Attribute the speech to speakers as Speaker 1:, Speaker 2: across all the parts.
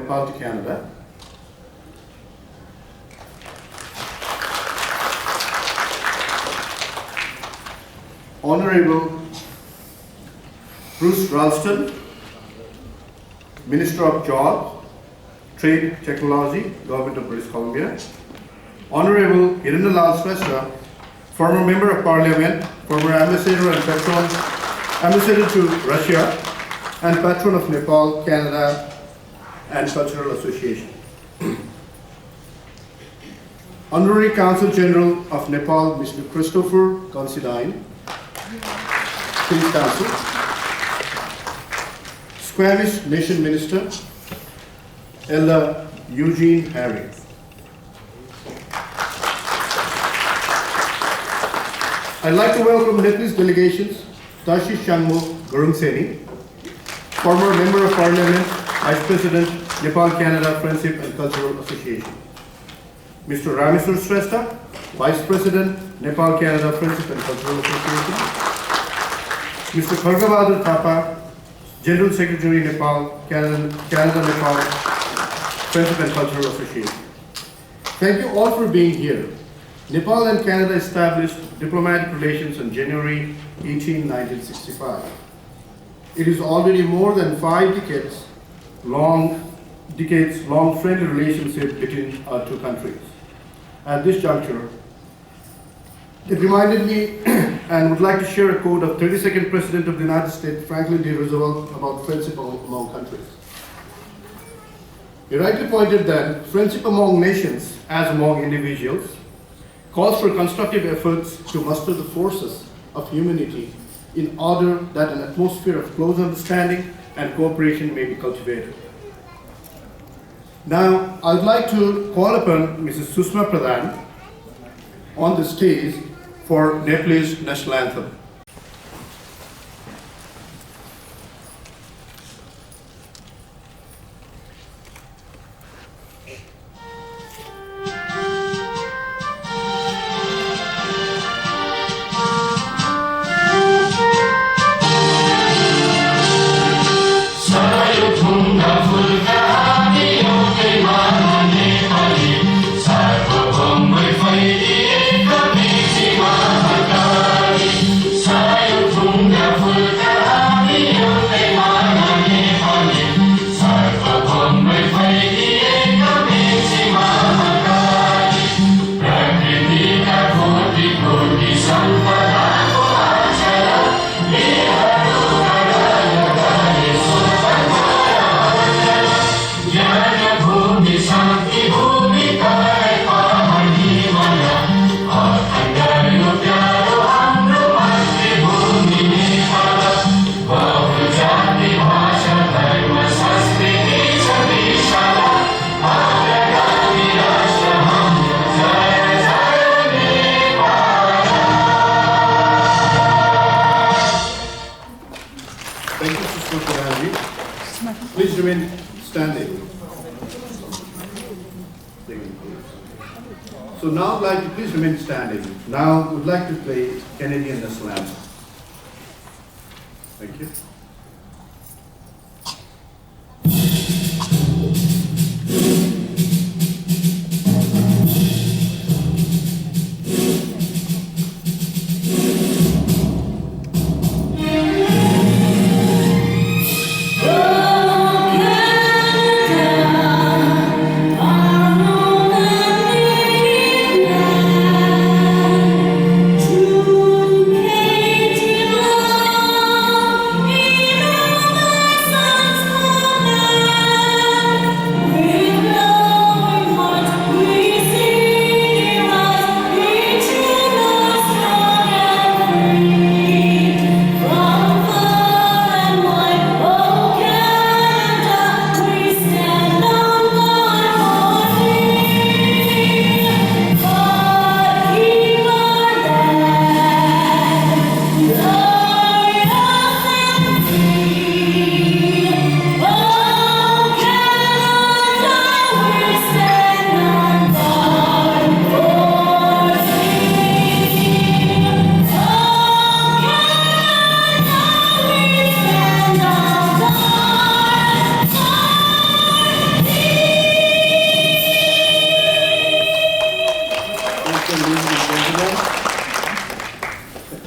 Speaker 1: Nepal to Canada. Honorable Bruce Ralston, Minister of Jobs, Trade, Technology, Government of British Columbia. Honorable Hiranandlal Shrestha, former Member of Parliament, former Ambassador and Ambassador to Russia, and Patron of Nepal, Canada, and Cultural Association. Honorary Consul General of Nepal, Mr. Christopher Considine, Police Council. Squamish Nation Minister, Elder Eugene Harry. I'd like to welcome Nepalese delegations, Tashi Shangmo Gurungseni, former Member of Parliament, Vice President, Nepal Canada Friendship and Cultural Association. Mr. Rameswar Shrestha, Vice President, Nepal Canada Friendship and Cultural Association. Mr. Khargabahadur Thapa, General Secretary, Nepal, Canada-Nepal Friendship and Cultural Association. Thank you all for being here. Nepal and Canada established diplomatic relations on January 18, 1965. It is already more than 5 decades long friendly relationship between our two countries. At this juncture, it reminded me and would like to share a quote of 32nd President of the United States, Franklin D. Roosevelt, about friendship among countries. He rightly pointed that friendship among nations, as among individuals, calls for constructive efforts to muster the forces of humanity in order that an atmosphere of close understanding and cooperation may be cultivated. Now, I would like to call upon Mrs. Sushma Pradhan on the stage for Nepalese national anthem. Please remain standing. So now I'd like to please remain standing. Now would like to play Canadian national anthem. Thank you.
Speaker 2: Me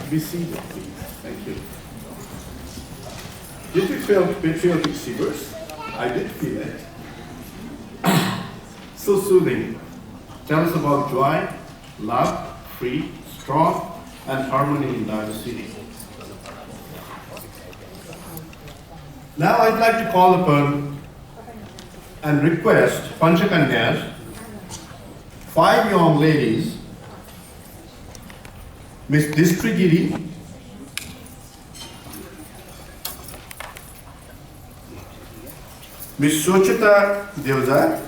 Speaker 1: Be seated, please. Thank you. Did you feel patriotic shivers? I did feel it. So soothing. Tell us about joy, love, free, strong, and harmony in diversity. Now I'd like to call upon and request Panchakanyas, 5 young ladies, Miss Distrigiri, Miss Sochita Devzar,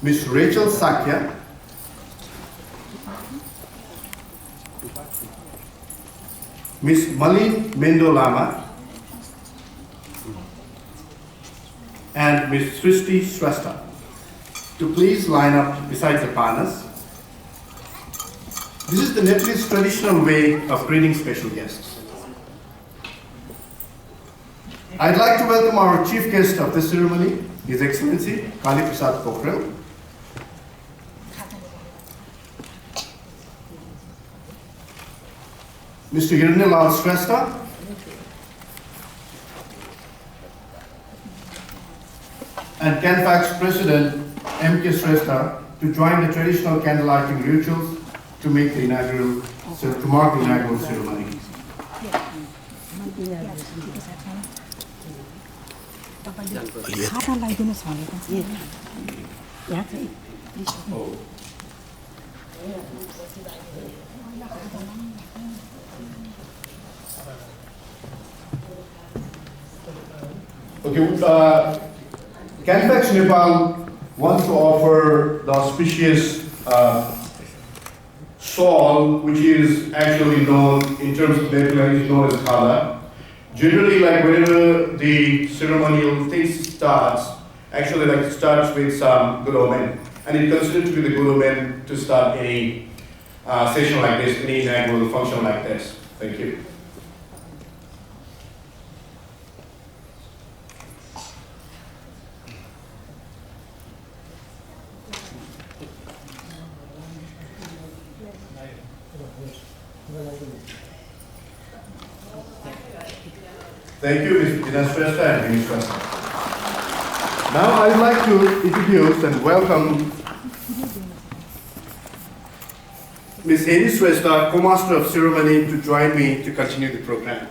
Speaker 1: Miss Rachel Sakya, Miss Malin Mendolama, and Miss Srishti Shrestha to please line up beside the panas. This is the Nepalese traditional way of greeting special guests. I'd like to welcome our chief guest of this ceremony, His Excellency Kali Prasad Pokhrel. Mr. Hiranyalal Shrestha, and CanFac's President M.K. Shrestha to join the traditional candlelighting rituals to mark the inaugural ceremony. Okay, CanFax Nepal wants to offer the auspicious shawl, which is actually known in terms of Nepalese is known as khala. Generally, like whenever the ceremonial thing starts, actually like it starts with some gulomen, and it considered to be the gulomen to start any session like this, any inaugural function like this. Thank you. Thank you, Ms. Gina Shrestha and Ms. Shrestha. Now I would like to introduce and welcome Ms. Amy Shrestha, Co-Master of Ceremony, to join me to continue the program.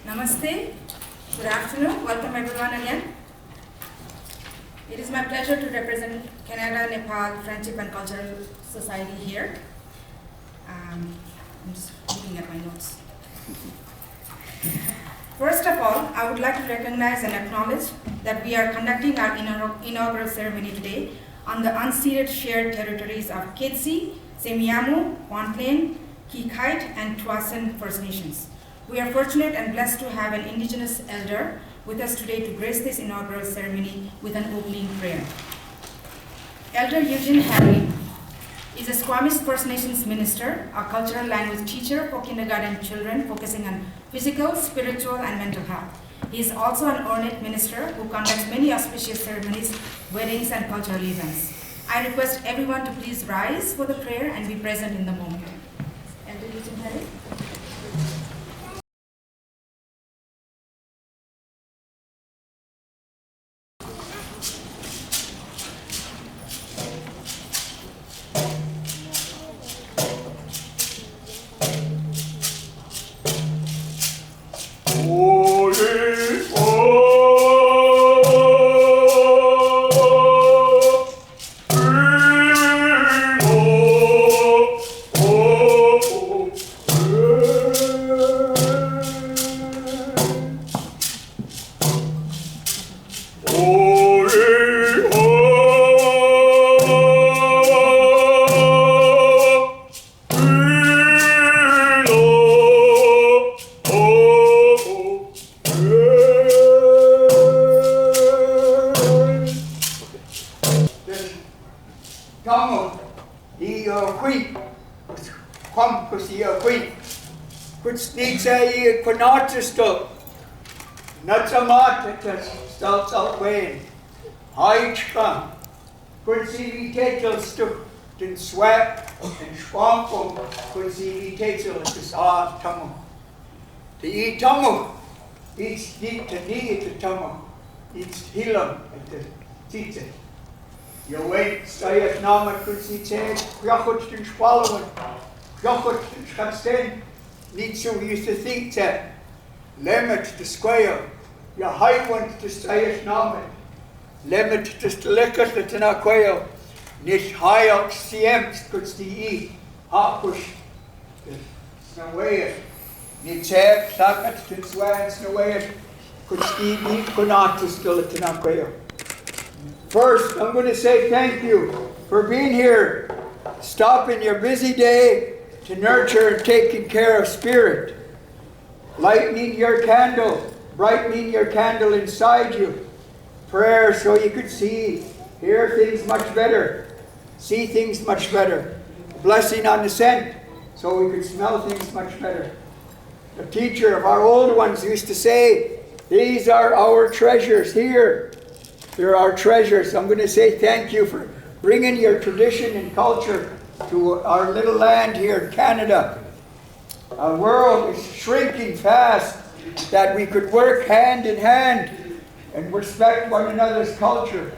Speaker 2: Namaste. Good afternoon. Welcome everyone again. It is my pleasure to represent Canada, Nepal Friendship and Cultural Society here. I'm just looking at my notes. First of all, I would like to recognize and acknowledge that we are conducting our inaugural ceremony today on the unceded shared territories of Ketsi, Semiahmoo, Kwantlen, Kikite, and Tuasin First Nations. We are fortunate and blessed to have an Indigenous elder with us today to grace this inaugural ceremony with an opening prayer. Elder Eugene Harry is a Squamish First Nations minister, a cultural language teacher for kindergarten children focusing on physical, spiritual, and mental health. He is also an ornate minister who conducts many auspicious ceremonies, weddings, and cultural events. I request everyone to please rise for the prayer and be present in the moment. Elder Eugene Harry.
Speaker 3: Haitchka, Kunsi Vitatel Stuk, Den Swap, and Schwampum, Kunsi Vitatel, is Ah Tamu. The E Tamu, it's deep to knee at the Tamu, it's Hilam at the Tite. You wait, stay at Nama Kunsi Ted, Yachut and Schwallowen, Yachut and Schapsten, niet so used to think that. Limit the square, your high one to stay at Nama. Limit just to look at it in a quail. Nicht high up CMs could see Hakush. No way. Nicht tap, sacket, to swans, no way. Could see me, could not to still it in a quail. First, I'm going to say thank you for being here, stopping your busy day to nurture and taking care of spirit. Lightening your candle, brightening your candle inside you. Prayer so you could see, hear things much better, see things much better. Blessing on the scent so we could smell things much better. The teacher of our old ones used to say, these are our treasures here. They're our treasures. I'm going to say thank you for bringing your tradition and culture to our little land here in Canada. Our world is shrinking fast, that we could work hand in hand and respect one another's culture.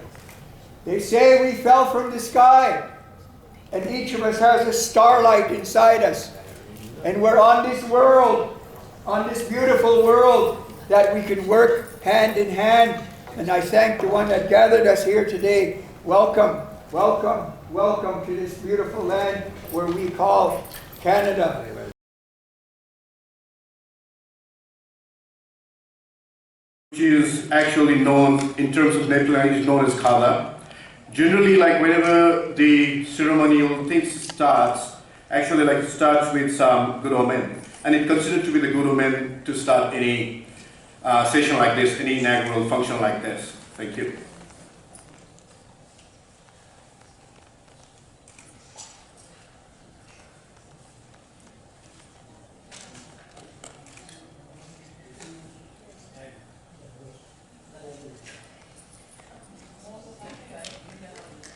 Speaker 3: They say we fell from the sky, and each of us has a starlight inside us. And we're on this world, on this beautiful world, that we can work hand in hand. And I thank the one that gathered us here today. Welcome, welcome, welcome to this beautiful land where we call Canada.
Speaker 1: Which is actually known, in terms of Nepali language, known as Khala. Generally, like whenever the ceremonial thing starts, actually like it starts with some good omen. And it's considered to be the good omen to start any session like this, any inaugural function like this. Thank you.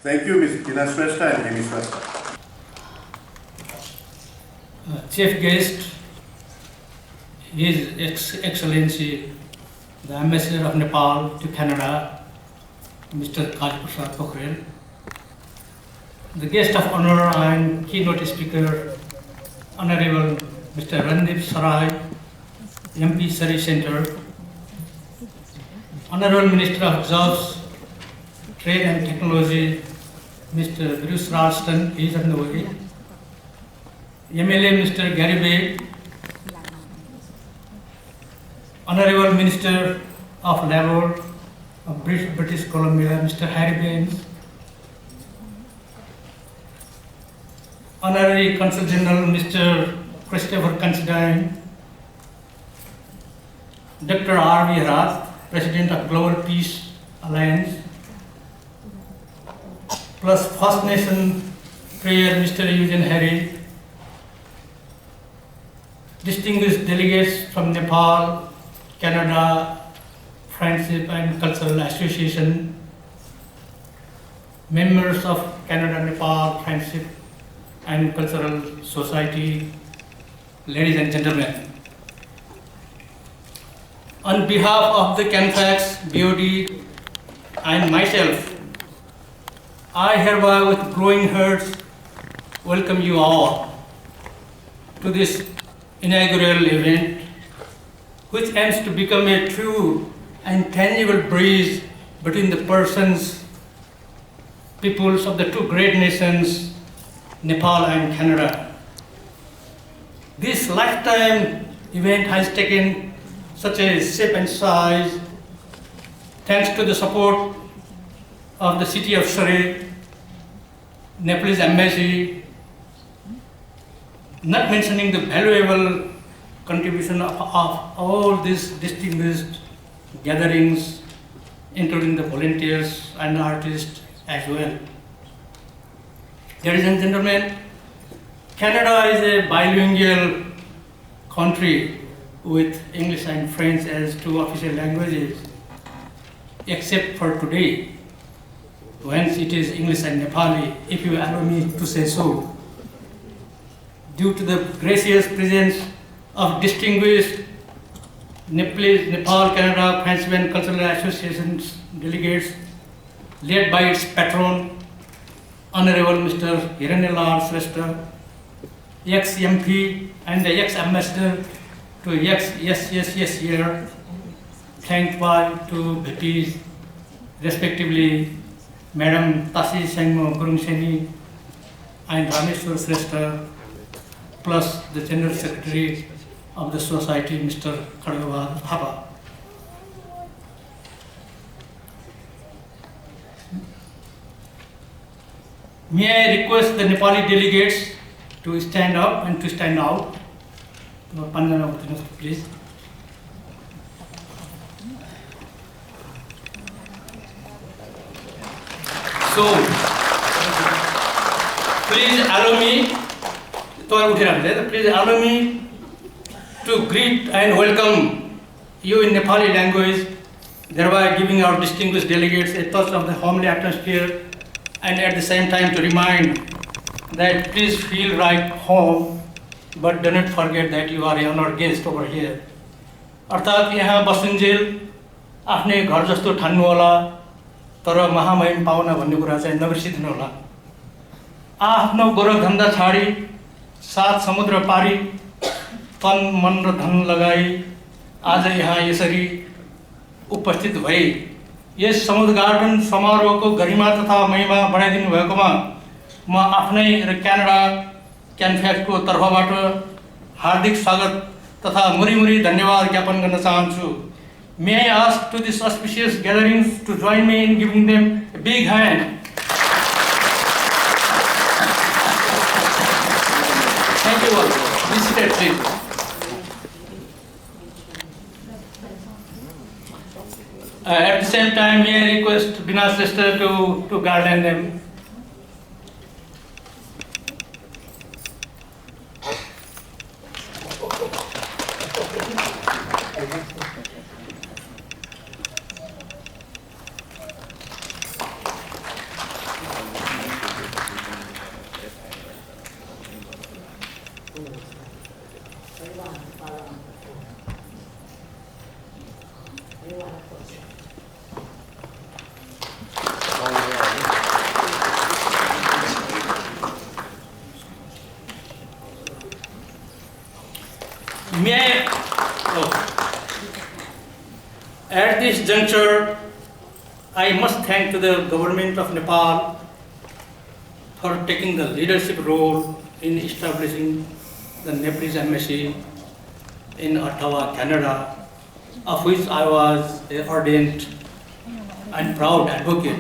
Speaker 1: Thank you, Ms. Tina Shrestha and Amy Shrestha.
Speaker 4: Chief guest, His Excellency, the Ambassador of Nepal to Canada, Mr. Kaji Prasad Pokhrel. The guest of honor and keynote speaker, Honorable Mr. Randeep Sarai, MP Surrey Centre, Honorable Minister of Jobs, Trade and Technology, Mr. Bruce Ralston, he is on the way. MLA Mr. Gary Bay, Honorable Minister of Labour of British Columbia, Mr. Harry Baines, Honorary Consul General Mr. Christopher Considine, Dr. R.V. Herath, President of Global Peace Alliance, plus First Nation Prayer Mr. Eugene Harry, distinguished delegates from Nepal, Canada, Friendship and Cultural Association, members of Canada-Nepal Friendship and Cultural Society, ladies and gentlemen. On behalf of the CanFax, BOD and myself, I hereby with growing hearts welcome you all to this inaugural event, which aims to become a true and tangible bridge between the peoples of the two great nations, Nepal and Canada. This lifetime event has taken such a shape and size thanks to the support of the city of Surrey, Nepalese embassy, not mentioning the valuable contribution of all these distinguished gatherings, including the volunteers and artists as well. Ladies and gentlemen, Canada is a bilingual country with English and French as two official languages, except for today, whence it is English and Nepali, if you allow me to say so. Due to the gracious presence of distinguished Nepal, Canada, Friendship and Cultural Associations delegates, led by its patron, Honorable Mr. Hiranyalal Shrestha, ex-MP and the ex-ambassador to ex-yes year, thanked by two VPs, respectively, Madam Tashi Sangmo Gurungseni and Rameshwar Shrestha, plus the General Secretary of the Society, Mr. Khadgawal Thapa. May I request the Nepali delegates to stand up and to stand out. Please. So, please allow me to greet and welcome you in Nepali language, thereby giving our distinguished delegates a touch of the homely atmosphere, and at the same time to remind that please feel right home, but do not forget that you are an honored guest over here. अर्थात यहाँ बसुन्जेल आफ्नै घर जस्तो ठान्नु होला, तर महामहिम पाउना भन्ने कुरा चाहिँ नबिर्सिदिनु होला। आफ्नो गोरखधन्दा छाडी, सात समुद्र पारी, तन मन र धन लगाई आज यहाँ यसरी उपस्थित भई यस समुद्घाटन समारोहको गरिमा तथा महिमा बढाइदिनु भएकोमा म आफ्नै र क्यानाडा क्यानफ्याक्सको तर्फबाट हार्दिक स्वागत तथा मुरी धन्यवाद ज्ञापन गर्न चाहन्छु। May I ask to this auspicious gatherings to join me in giving them a big hand. Thank you all. Please sit, please. At the same time, may I request Bina's sister to garland them. At this juncture, I must thank to the government of Nepal for taking the leadership role in establishing the Nepalese embassy in Ottawa, Canada, of which I was an ardent and proud advocate.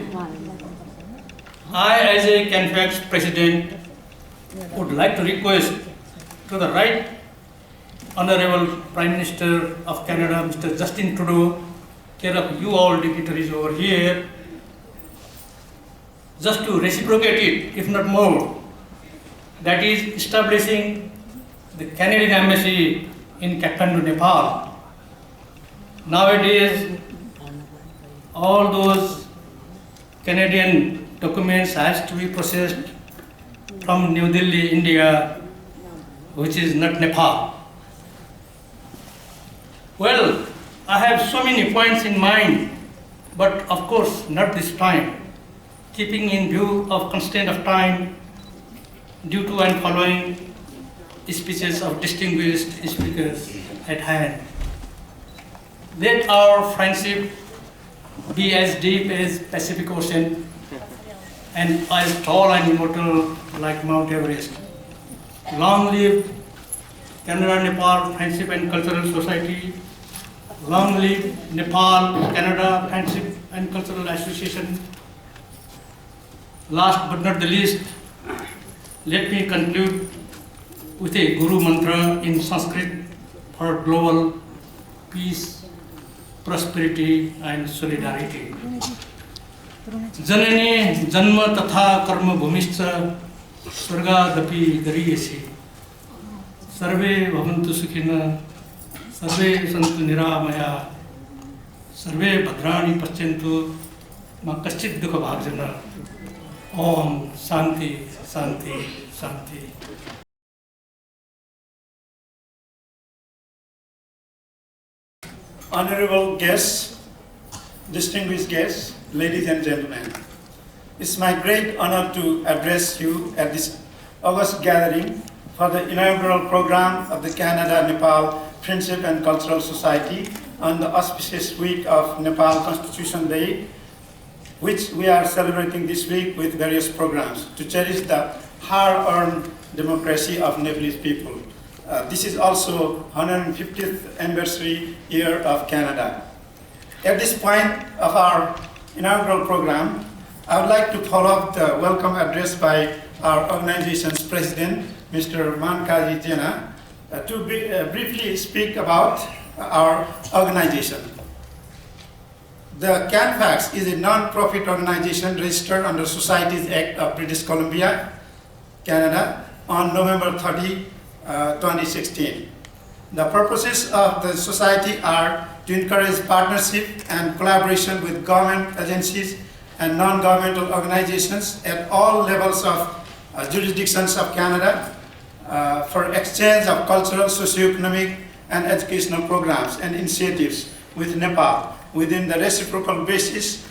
Speaker 4: I, as a CanFax president, would like to request to the Right Honorable Prime Minister of Canada, Mr. Justin Trudeau, care of you all dignitaries over here, just to reciprocate it, if not more, that is establishing the Canadian embassy in Kathmandu, Nepal. Nowadays, all those Canadian documents has to be processed from New Delhi, India, which is not Nepal. Well, I have so many points in mind, but of course not this time, keeping in view of constraint of time due to and following speeches of distinguished speakers at hand. Let our friendship be as deep as Pacific Ocean and as tall and immortal like Mount Everest. Long live Canada-Nepal Friendship and Cultural Society. Long live Nepal, Canada Friendship and Cultural Association. Last but not the least, let me conclude with a Guru mantra in Sanskrit for global peace, prosperity and solidarity. Janane janma tatha karma bhumischa swargadapi gariyasi. Sarve bhavantu sukhina, sarve santu niramaya, sarve bhadrani paschyantu, म कश्चित दुःख भाग्दैन ओम शान्ति शान्ति शान्ति
Speaker 5: Honorable guests, distinguished guests, ladies and gentlemen, it's my great honor to address you at this August gathering for the inaugural program of the Canada-Nepal Friendship and Cultural Society on the auspicious week of Nepal Constitution Day, which we are celebrating this week with various programs to cherish the hard-earned democracy of Nepalese people. This is also 150th anniversary year of Canada. At this point of our inaugural program, I would like to follow up the welcome address by our organization's president, Mr. Mankaji Jena, to briefly speak about our organization. The CanFax is a non-profit organization registered under Societies Act of British Columbia, Canada, on November 30, 2016. The purposes of the society are to encourage partnership and collaboration with government agencies and non-governmental organizations at all levels of jurisdictions of Canada for exchange of cultural, socio-economic, and educational programs and initiatives with Nepal within the reciprocal basis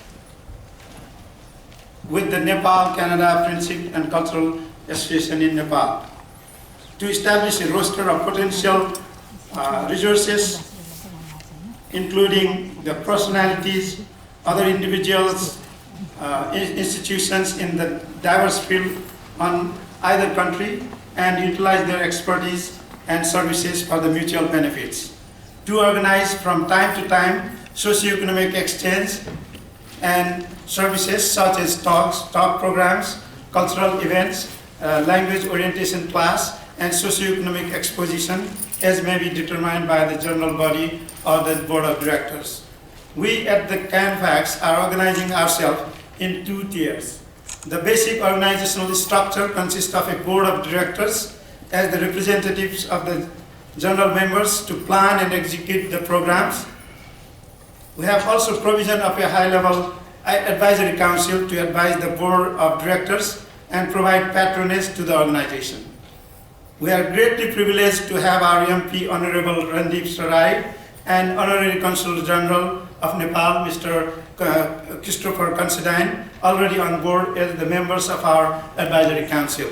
Speaker 5: with the Nepal-Canada Friendship and Cultural Association in Nepal, to establish a roster of potential resources, including the personalities, other individuals, institutions in the diverse field on either country, and utilize their expertise and services for the mutual benefits. To organize from time to time socio-economic exchange and services such as talk programs, cultural events, language orientation class, and socio-economic exposition as may be determined by the general body or the board of directors. We at the CanFax are organizing ourselves in two tiers. The basic organizational structure consists of a board of directors as the representatives of the general members to plan and execute the programs. We have also provision of a high-level advisory council to advise the board of directors and provide patronage to the organization. We are greatly privileged to have our MP Honorable Randeep Sarai and Honorary Consul General of Nepal, Mr. Christopher Considine, already on board as the members of our advisory council.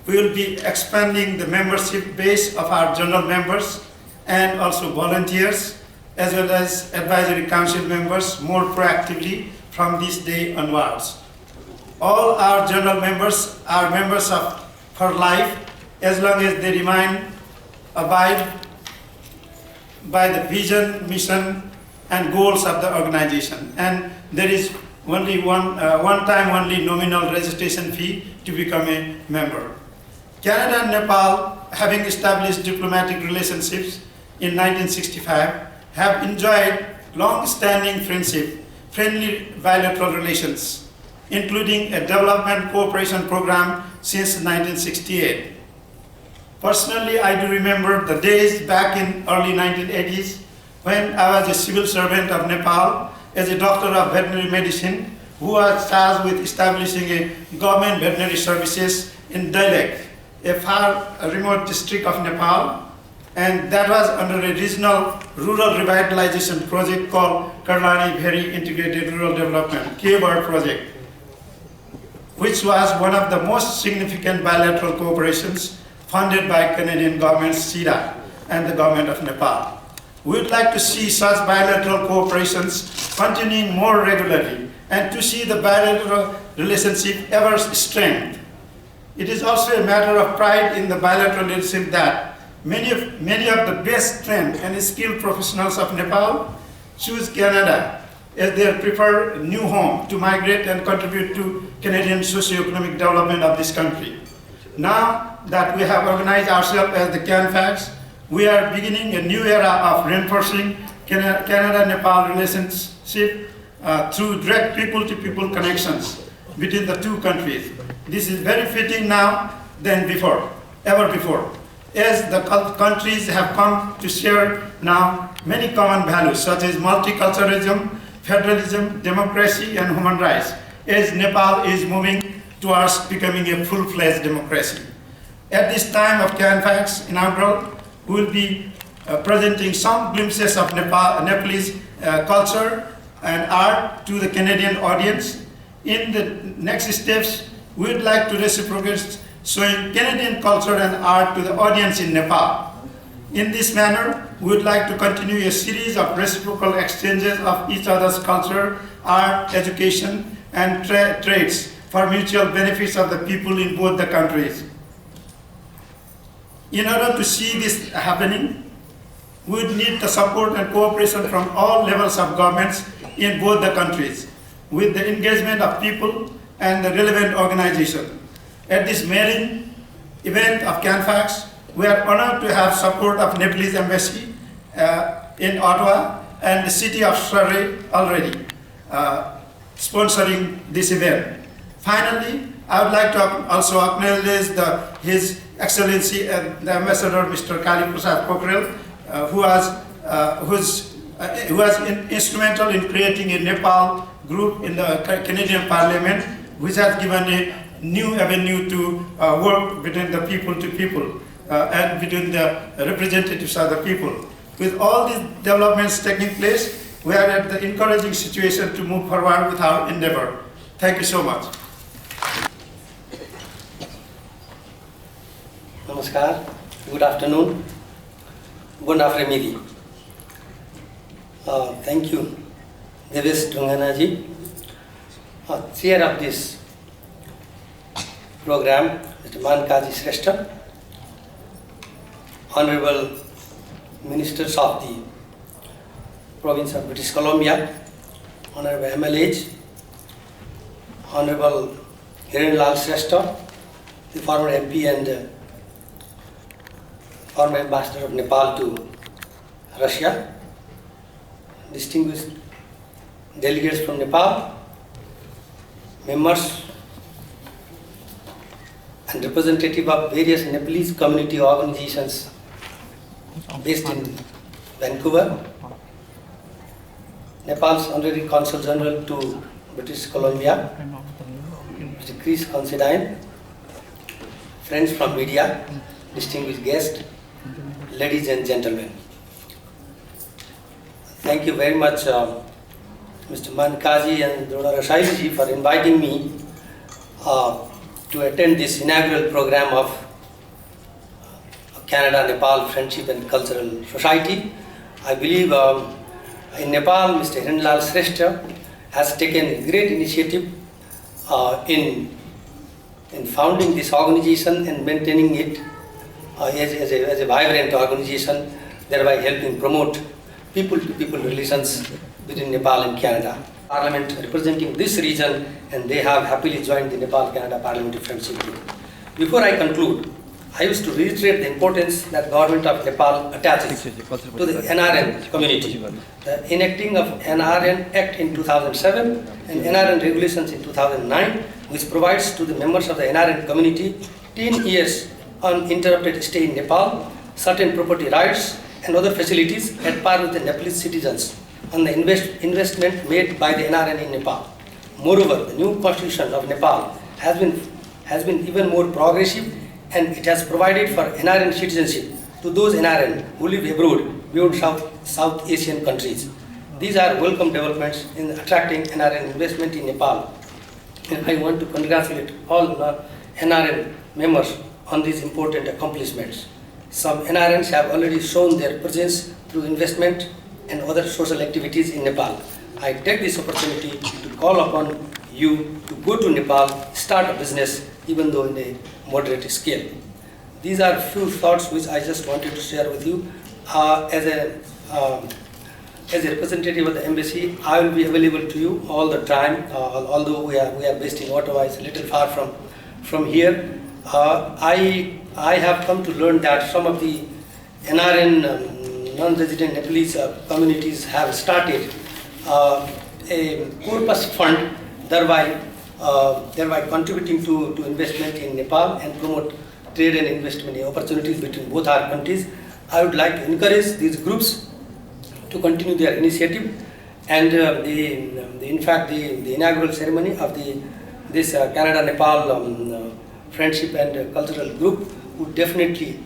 Speaker 5: We will be expanding the membership base of our general members and also volunteers, as well as advisory council members more proactively from this day onwards. All our general members are members for life as long as they abide by the vision, mission, and goals of the organization. And there is only one time only nominal registration fee to become a member. Canada and Nepal, having established diplomatic relationships in 1965, have enjoyed long-standing friendship, friendly bilateral relations, including a development cooperation program since 1968. Personally, I do remember the days back in early 1980s when I was a civil servant of Nepal as a doctor of veterinary medicine who was charged with establishing a government veterinary services in Dailek, a far remote district of Nepal, and that was under a regional rural revitalization project called Karlani Bheri Integrated Rural Development, KBR project, which was one of the most significant bilateral cooperations funded by Canadian government, CIDA, and the government of Nepal. We would like to see such bilateral cooperations continuing more regularly and to see the bilateral relationship ever strengthened. It is also a matter of pride in the bilateral relationship that many of the best trained and skilled professionals of Nepal choose Canada as their preferred new home to migrate and contribute to Canadian socio-economic development of this country. Now that we have organized ourselves as the CanFax, we are beginning a new era of reinforcing Canada-Nepal relationship through direct people-to-people connections between the two countries. This is very fitting now than before, ever before, as the countries have come to share now many common values such as multiculturalism, federalism, democracy, and human rights, as Nepal is moving towards becoming a full-fledged democracy. At this time of CANFAC's inaugural, we will be presenting some glimpses of Nepalese culture and art to the Canadian audience. In the next steps, we would like to reciprocate showing Canadian culture and art to the audience in Nepal. In this manner, we would like to continue a series of reciprocal exchanges of each other's culture, art, education, and trades for mutual benefits of the people in both the countries. In order to see this happening, we would need the support and cooperation from all levels of governments in both the countries, with the engagement of people and the relevant organizations. At this maiden event of CANFAC's, we are honored to have support of Nepalese Embassy in Ottawa and the city of Surrey already sponsoring this event. Finally, I would like to also acknowledge His Excellency the Ambassador Mr. Kali Prasad Pokhrel, who was instrumental in creating a Nepal group in the Canadian Parliament, which has given a new avenue to work between the people to people and between the representatives of the people. With all these developments taking place, we are at the encouraging situation to move forward with our endeavor. Thank you so much.
Speaker 6: Namaskar, good afternoon, bon après-midi. Thank you, Devesh Dunganaji, chair of this program, Mr. Mankaji Shrestha, Honorable Ministers of the Province of British Columbia, Honorable MLAs, Honorable Hiranlal Shrestha, the former MP and former Ambassador of Nepal to Russia, distinguished delegates from Nepal, members and representative of various Nepalese community organizations based in Vancouver, Nepal's Honorary Consul General to British Columbia, Mr. Chris Considine, friends from media, distinguished guests, ladies and gentlemen. Thank you very much, Mr. Mankaji and Dr. Rashailji, for inviting me to attend this inaugural program of Canada-Nepal Friendship and Cultural Society. I believe in Nepal, Mr. Hiranlal Shrestha has taken great initiative in founding this organization and maintaining it as a vibrant organization, thereby helping promote people-to-people relations between Nepal and Canada. Parliament representing this region, and they have happily joined the Nepal-Canada Parliamentary Friendship Group. Before I conclude, I wish to reiterate the importance that Government of Nepal attaches to the NRN community. The enacting of NRN Act in 2007 and NRN regulations in 2009, which provides to the members of the NRN community 10 years uninterrupted stay in Nepal, certain property rights and other facilities at par with the Nepalese citizens on the investment made by the NRN in Nepal. Moreover, the new constitution of Nepal has been even more progressive, and it has provided for NRN citizenship to those NRN who live abroad beyond South Asian countries. These are welcome developments in attracting NRN investment in Nepal, and I want to congratulate all NRN members on these important accomplishments. Some NRNs have already shown their presence through investment and other social activities in Nepal. I take this opportunity to call upon you to go to Nepal, start a business, even though in a moderate scale. These are few thoughts which I just wanted to share with you. As a representative of the embassy, I will be available to you all the time. Although we are based in Ottawa, it's a little far from here. I have come to learn that some of the NRN non-resident Nepalese communities have started a corpus fund, thereby contributing to investment in Nepal and promote trade and investment opportunities between both our countries. I would like to encourage these groups to continue their initiative And in fact, the inaugural ceremony of this Canada-Nepal Friendship and Cultural Group would definitely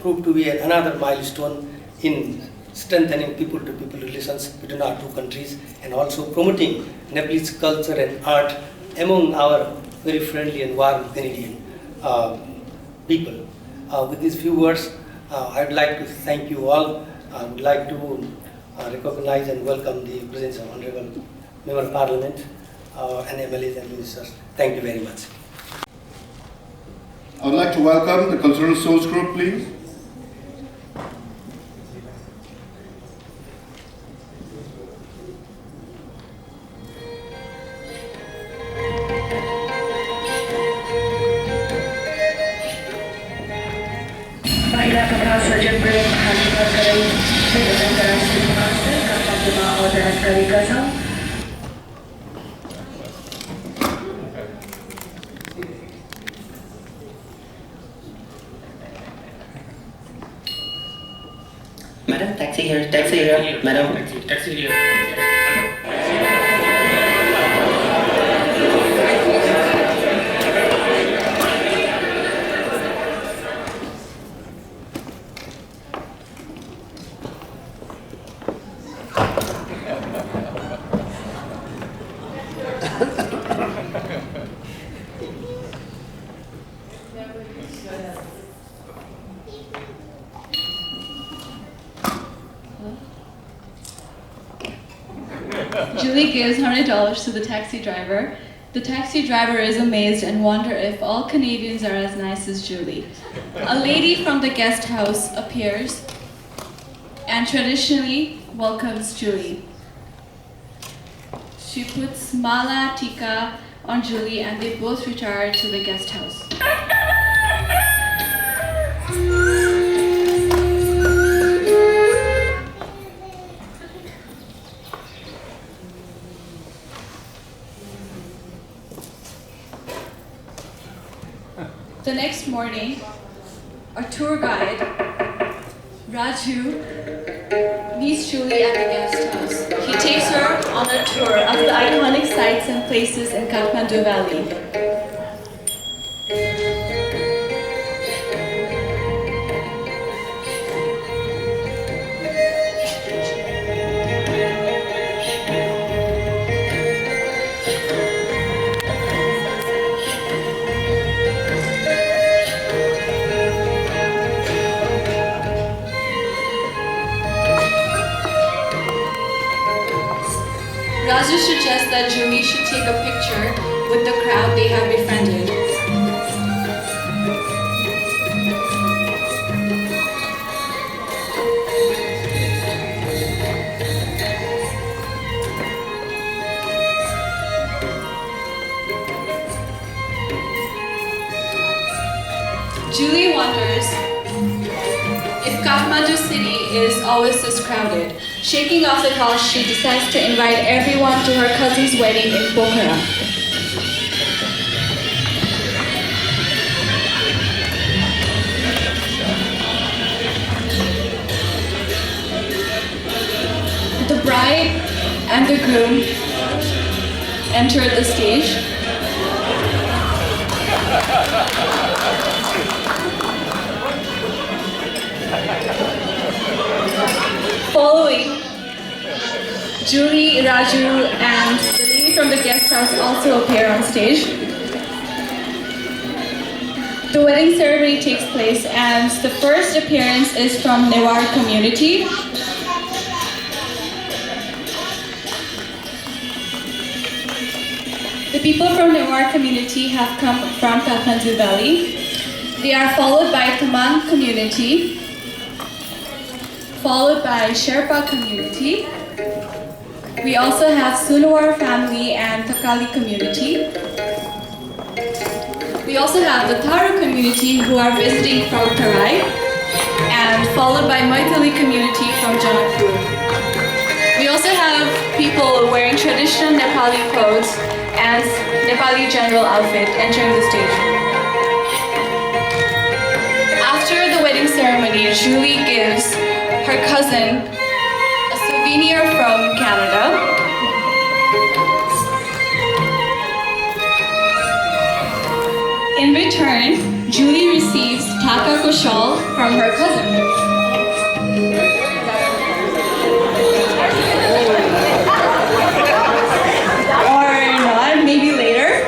Speaker 6: prove to be another milestone in strengthening people-to-people relations between our two countries and also promoting Nepalese culture and art among our very friendly and warm Canadian people. With these few words, I would like to thank you all. I would like to recognize and welcome the presence of Honorable Member of Parliament and MLAs and ministers. Thank you very much.
Speaker 1: I would like to welcome the Cultural Souls Group, please.
Speaker 7: महिला तथा सजग प्रेम हाजिर गरी विभिन्न अन्तर्राष्ट्रिय महासर काठमाडौँमा अवतरण गरेका छौँ।
Speaker 8: Madam, taxi here, madam.
Speaker 9: Taxi here.
Speaker 10: Julie gives $100 to the taxi driver. The taxi driver is amazed and wonders if all Canadians are as nice as Julie. A lady from the guest house appears and traditionally welcomes Julie. She puts mala tika on Julie and they both retire to the guest house. The next morning, our tour guide, Raju, meets Julie at the guest house. He takes her on a tour of the iconic sites and places in Kathmandu Valley. Raju suggests that Julie should take a picture with the crowd they have befriended. Julie wonders if Kathmandu city is always this crowded. Shaking off the thought, she decides to invite everyone to her cousin's wedding in Pokhara. The bride and the groom enter the stage. Following, Julie, Raju, and the lady from the guest house also appear on stage. The wedding ceremony takes place and the first appearance is from Newar community. The people from Newar community have come from Kathmandu Valley. They are followed by Tamang community, followed by Sherpa community. We also have Sunawar family and Thakali community. We also have the Tharu community who are visiting from Tarai, and followed by Maithili community from Janakpur. We also have people wearing traditional Nepali clothes and Nepali general outfit entering the stage. After the wedding ceremony, Julie gives her cousin a souvenir souvenir from Canada. In return, Julie receives Taka Kushal from her cousin. Or not, maybe later.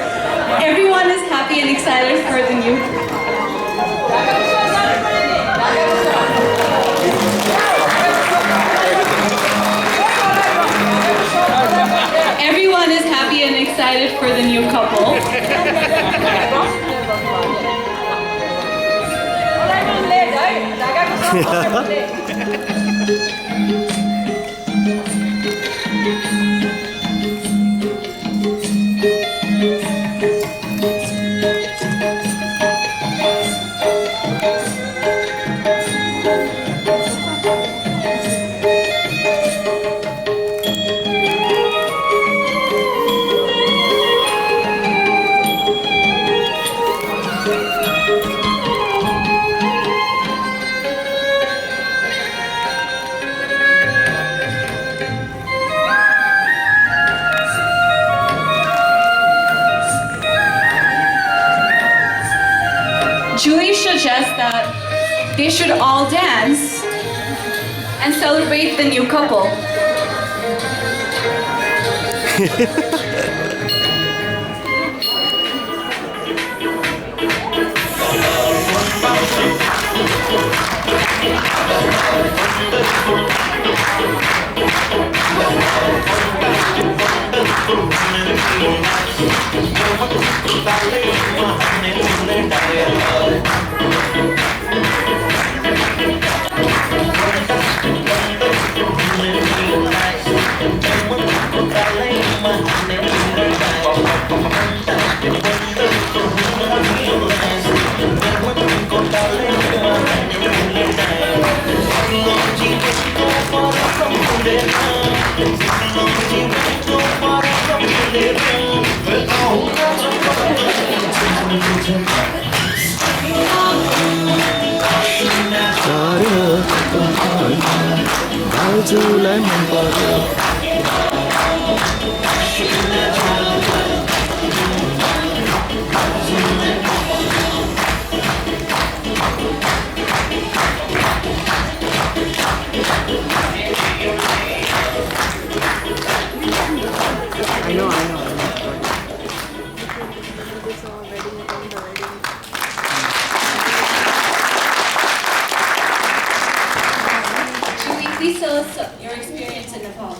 Speaker 10: Everyone is happy and excited for the new. Everyone is happy and excited for the new couple. Julie suggests that they should all dance and celebrate the new couple. Please tell us your experience in Nepal.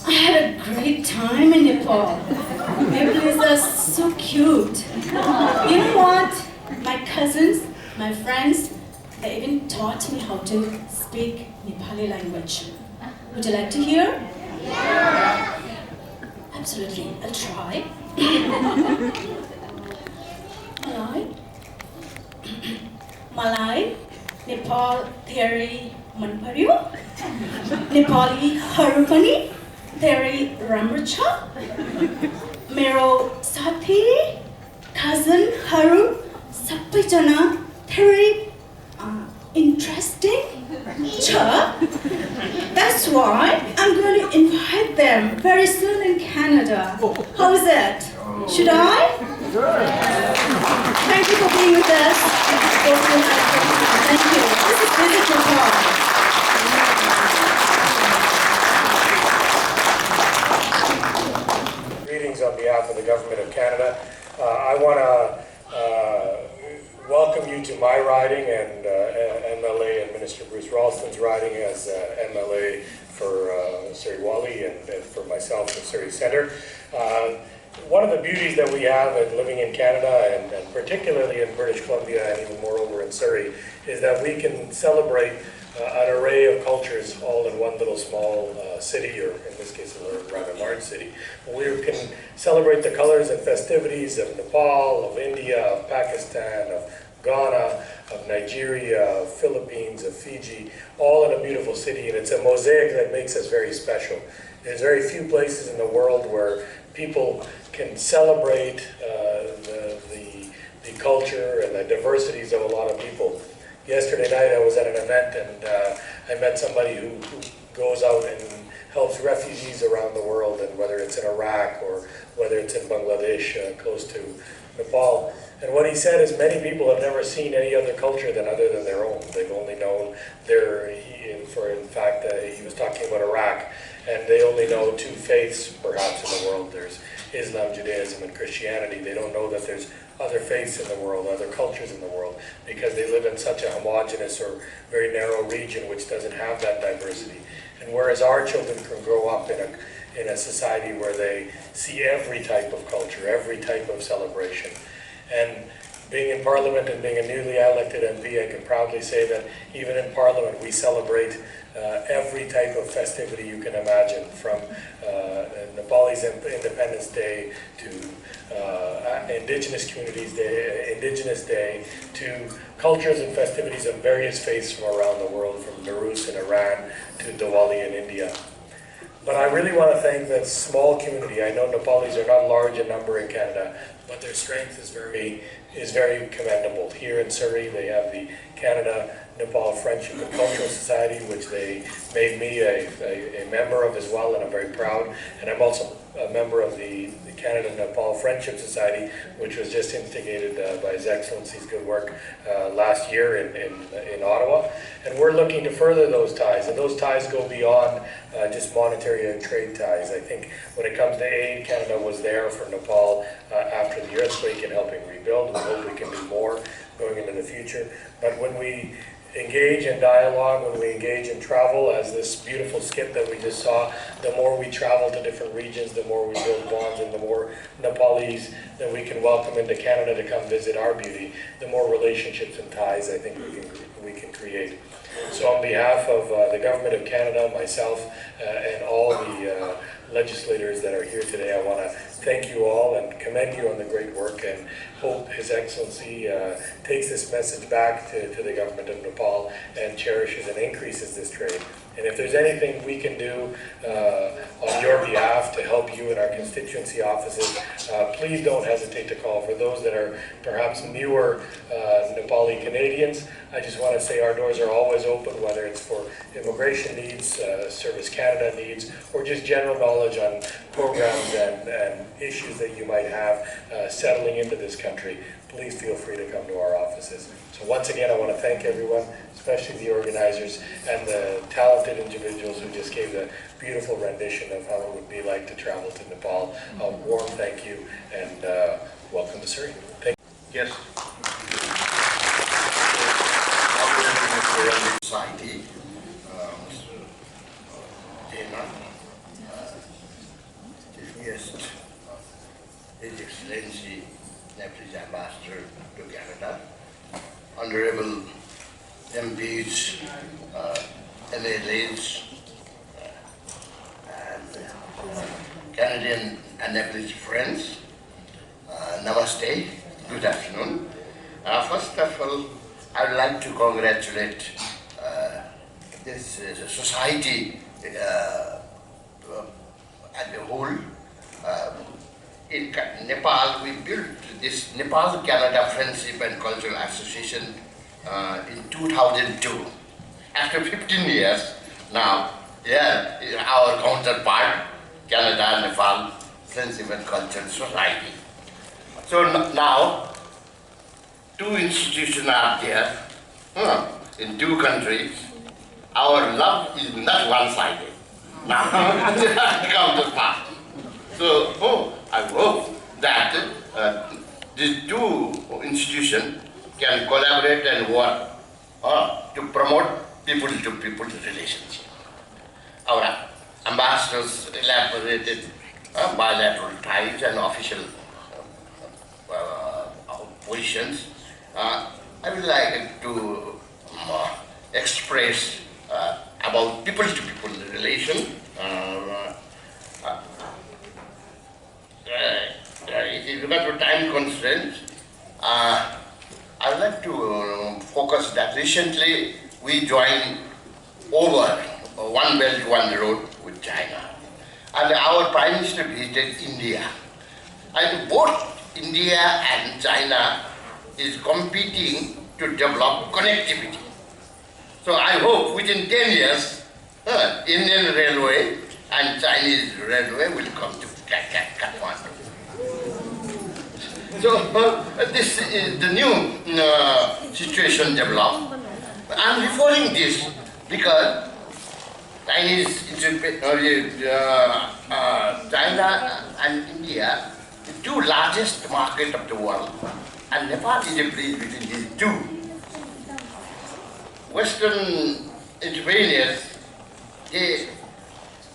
Speaker 9: I had a great time in Nepal. Everyone is so cute. You know what? My cousins, my friends, they even taught me how to speak Nepali language. Would you like to hear? Yeah. Absolutely, I'll try. Malai, Nepal धेरै मन पर्यो. नेपालीहरु पनि धेरै राम्रो छ. मेरो साथी, cousinहरु सबैजना धेरै interesting छ. That's why I'm going to invite them very soon in Canada. How is it? Should I? Thank you for being with us. Thank you. This is Visit Nepal.
Speaker 11: Greetings on behalf of the Government of Canada. I want to welcome you to my riding and MLA and Minister Bruce Ralston's riding as MLA for Surrey Wally and for myself in Surrey Centre. One of the beauties that we have in living in Canada and particularly in British Columbia and even moreover in Surrey is that we can celebrate an array of cultures all in one little small city, or in this case a rather large city. We can celebrate the colors and festivities of Nepal, of India, of Pakistan, of Ghana, of Nigeria, of Philippines, of Fiji, all in a beautiful city, and it's a mosaic that makes us very special. There's very few places in the world where people can celebrate the culture and the diversities of a lot of people yesterday night I was at an event and I met somebody who goes out and helps refugees around the world, and whether it's in Iraq or whether it's in Bangladesh, close to Nepal. And what he said is many people have never seen any other culture other than their own. They've only known in fact, he was talking about Iraq, and they only know two faiths perhaps in the world. There's Islam, Judaism, and Christianity. They don't know that there's other faiths in the world, other cultures in the world, because they live in such a homogenous or very narrow region which doesn't have that diversity. And whereas our children can grow up in a society where they see every type of culture, every type of celebration. And being in Parliament and being a newly elected MP, I can proudly say that even in Parliament we celebrate every type of festivity you can imagine, from Nepal's Independence Day to Indigenous Communities Day, Indigenous Day, to cultures and festivities of various faiths from around the world, from Nowruz in Iran to Diwali in India. But I really want to thank that small community. I know Nepalis are not large in number in Canada, but their strength is very commendable. Here in Surrey, they have the Canada-Nepal Friendship and Cultural Society, which they made me a member of as well, and I'm very proud. And I'm also a member of the Canada-Nepal Friendship Society, which was just instigated by His Excellency's good work last year in Ottawa. And we're looking to further those ties, and those ties go beyond just monetary and trade ties. I think when it comes to aid, Canada was there for Nepal after the earthquake and helping rebuild. We hope we can do more going into the future. But when we engage in dialogue, when we engage in travel, as this beautiful skit that we just saw, the more we travel to different regions, the more we build bonds, and the more Nepalis that we can welcome into Canada to come visit our beauty, the more relationships and ties I think we can create. So on behalf of the Government of Canada, myself, and all the legislators that are here today, I want to thank you all and commend you on the great work, and hope His Excellency takes this message back to the Government of Nepal and cherishes and increases this trade. And if there's anything we can do on your behalf to help you in our constituency offices, please don't hesitate to call. For those that are perhaps newer Nepali Canadians, I just want to say our doors are always open, whether it's for immigration needs, Service Canada needs, or just general knowledge on programs and issues that you might have settling into this country. Please feel free to come to our offices. So once again, I want to thank everyone, especially the organizers and the talented individuals who just gave a beautiful rendition of how it would be like to travel to Nepal. A warm thank you, and welcome to Surrey. Thank you.
Speaker 12: Yes. Society, Chief Guest, His Excellency, Nepalese Ambassador to Canada, Honorable MPs, MLAs, and Canadian and Nepalese friends, Namaste, good afternoon. First of all, I would like to congratulate this society as a whole. In Nepal, we built this Nepal-Canada Friendship and Cultural Association in 2002. After 15 years now, our counterpart, Canada-Nepal Friendship and Cultural Society. So now, two institutions are there in two countries. Our love is not one-sided. Now, counterpart. So, I hope that these two institutions can collaborate and work to promote people-to-people relations. Our ambassadors elaborated bilateral ties and official positions. I would like to express about people-to-people relation. If you got to time constraints, I would like to focus that recently we joined over One Belt, One Road with China. And our Prime Minister visited India. And both India and China is competing to develop connectivity. So I hope within 10 years, Indian Railway and Chinese Railway will come to Kathmandu. So this is the new situation developed. I'm referring this because China and India, the two largest markets of the world, and Nepal is a place between these two. Western entrepreneurs, they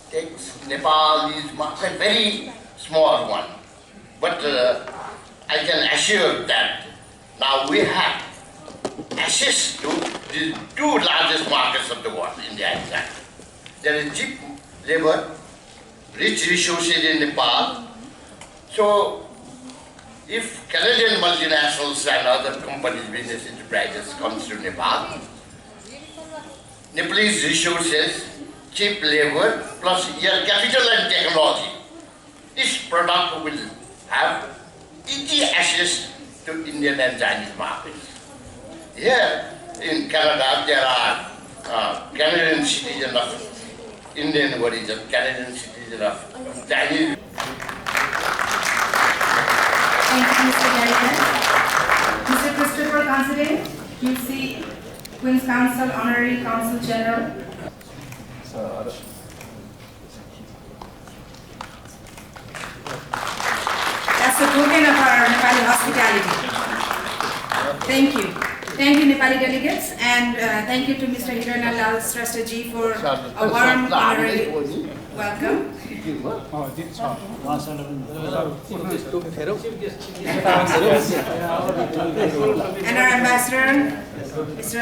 Speaker 12: take Nepal's market very small one, but I can assure that now we have access to the two largest markets of the world, India and China. There is cheap labor, rich resources in Nepal. So if Canadian multinationals and other companies, business enterprises comes to Nepal, Nepalese resources, cheap labor, plus your capital and technology, this product will have easy access to Indian and Chinese markets. Here in Canada, there are Canadian citizens of Indian origin, Canadian citizens of Chinese.
Speaker 2: Thank you, Mr. Garrison. Mr. Christopher Considine, QC, Queen's Counsel, Honorary Consul General. That's a token of our Nepali hospitality. Thank you. Thank you, Nepali delegates, and thank you to Mr. Hiranlal Shrestha ji for a warm honorary welcome. And our ambassador, Mr.